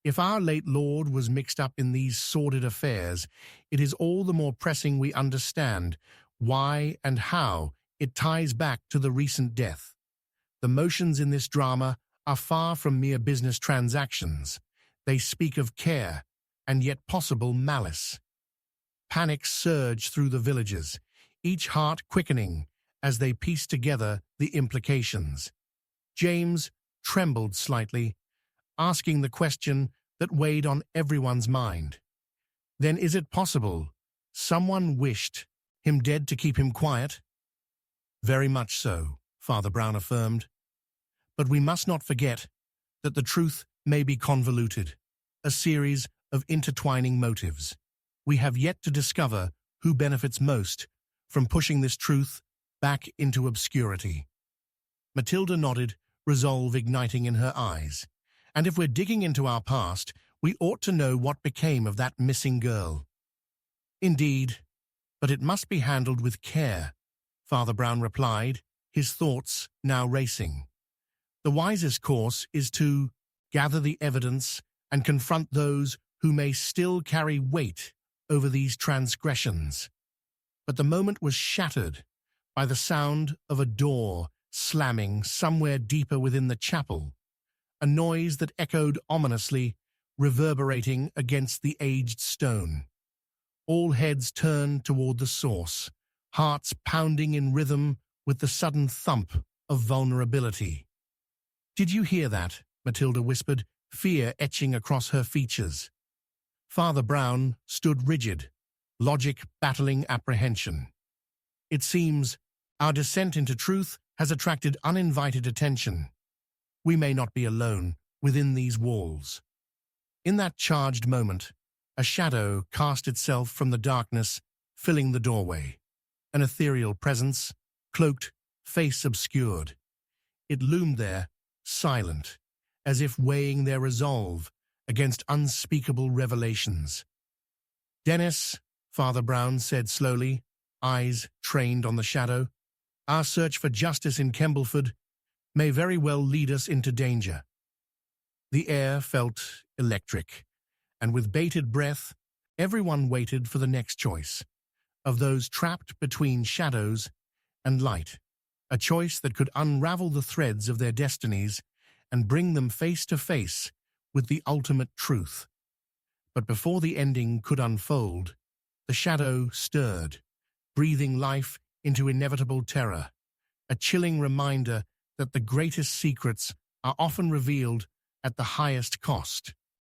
If our late Lord was mixed up in these sordid affairs, it is all the more pressing we understand why and how it ties back to the recent death. The motions in this drama are far from mere business transactions. They speak of care and yet possible malice. Panic surged through the villages, each heart quickening as they pieced together the implications. James trembled slightly, asking the question that weighed on everyone's mind. Then is it possible someone wished him dead to keep him quiet? Very much so, Father Brown affirmed. But we must not forget that the truth may be convoluted, a series of intertwining motives. We have yet to discover who benefits most from pushing this truth back into obscurity. Matilda nodded, resolve igniting in her eyes. And if we're digging into our past, we ought to know what became of that missing girl. Indeed, but it must be handled with care, Father Brown replied, his thoughts now racing. The wisest course is to gather the evidence and confront those who may still carry weight over these transgressions. But the moment was shattered by the sound of a door slamming somewhere deeper within the chapel, a noise that echoed ominously, reverberating against the aged stone. All heads turned toward the source, hearts pounding in rhythm with the sudden thump of vulnerability. "Did you hear that?" Matilda whispered, fear etching across her features. Father Brown stood rigid, logic battling apprehension. It seems our descent into truth has attracted uninvited attention. We may not be alone within these walls. In that charged moment, a shadow cast itself from the darkness, filling the doorway. An ethereal presence, cloaked, face obscured. It loomed there, silent, as if weighing their resolve against unspeakable revelations. "Dennis," Father Brown said slowly, eyes trained on the shadow, "our search for justice in Kembleford may very well lead us into danger." The air felt electric, and with bated breath, everyone waited for the next choice, of those trapped between shadows and light, a choice that could unravel the threads of their destinies and bring them face to face with the ultimate truth. But before the ending could unfold, the shadow stirred, breathing life into inevitable terror, a chilling reminder that the greatest secrets are often revealed at the highest cost.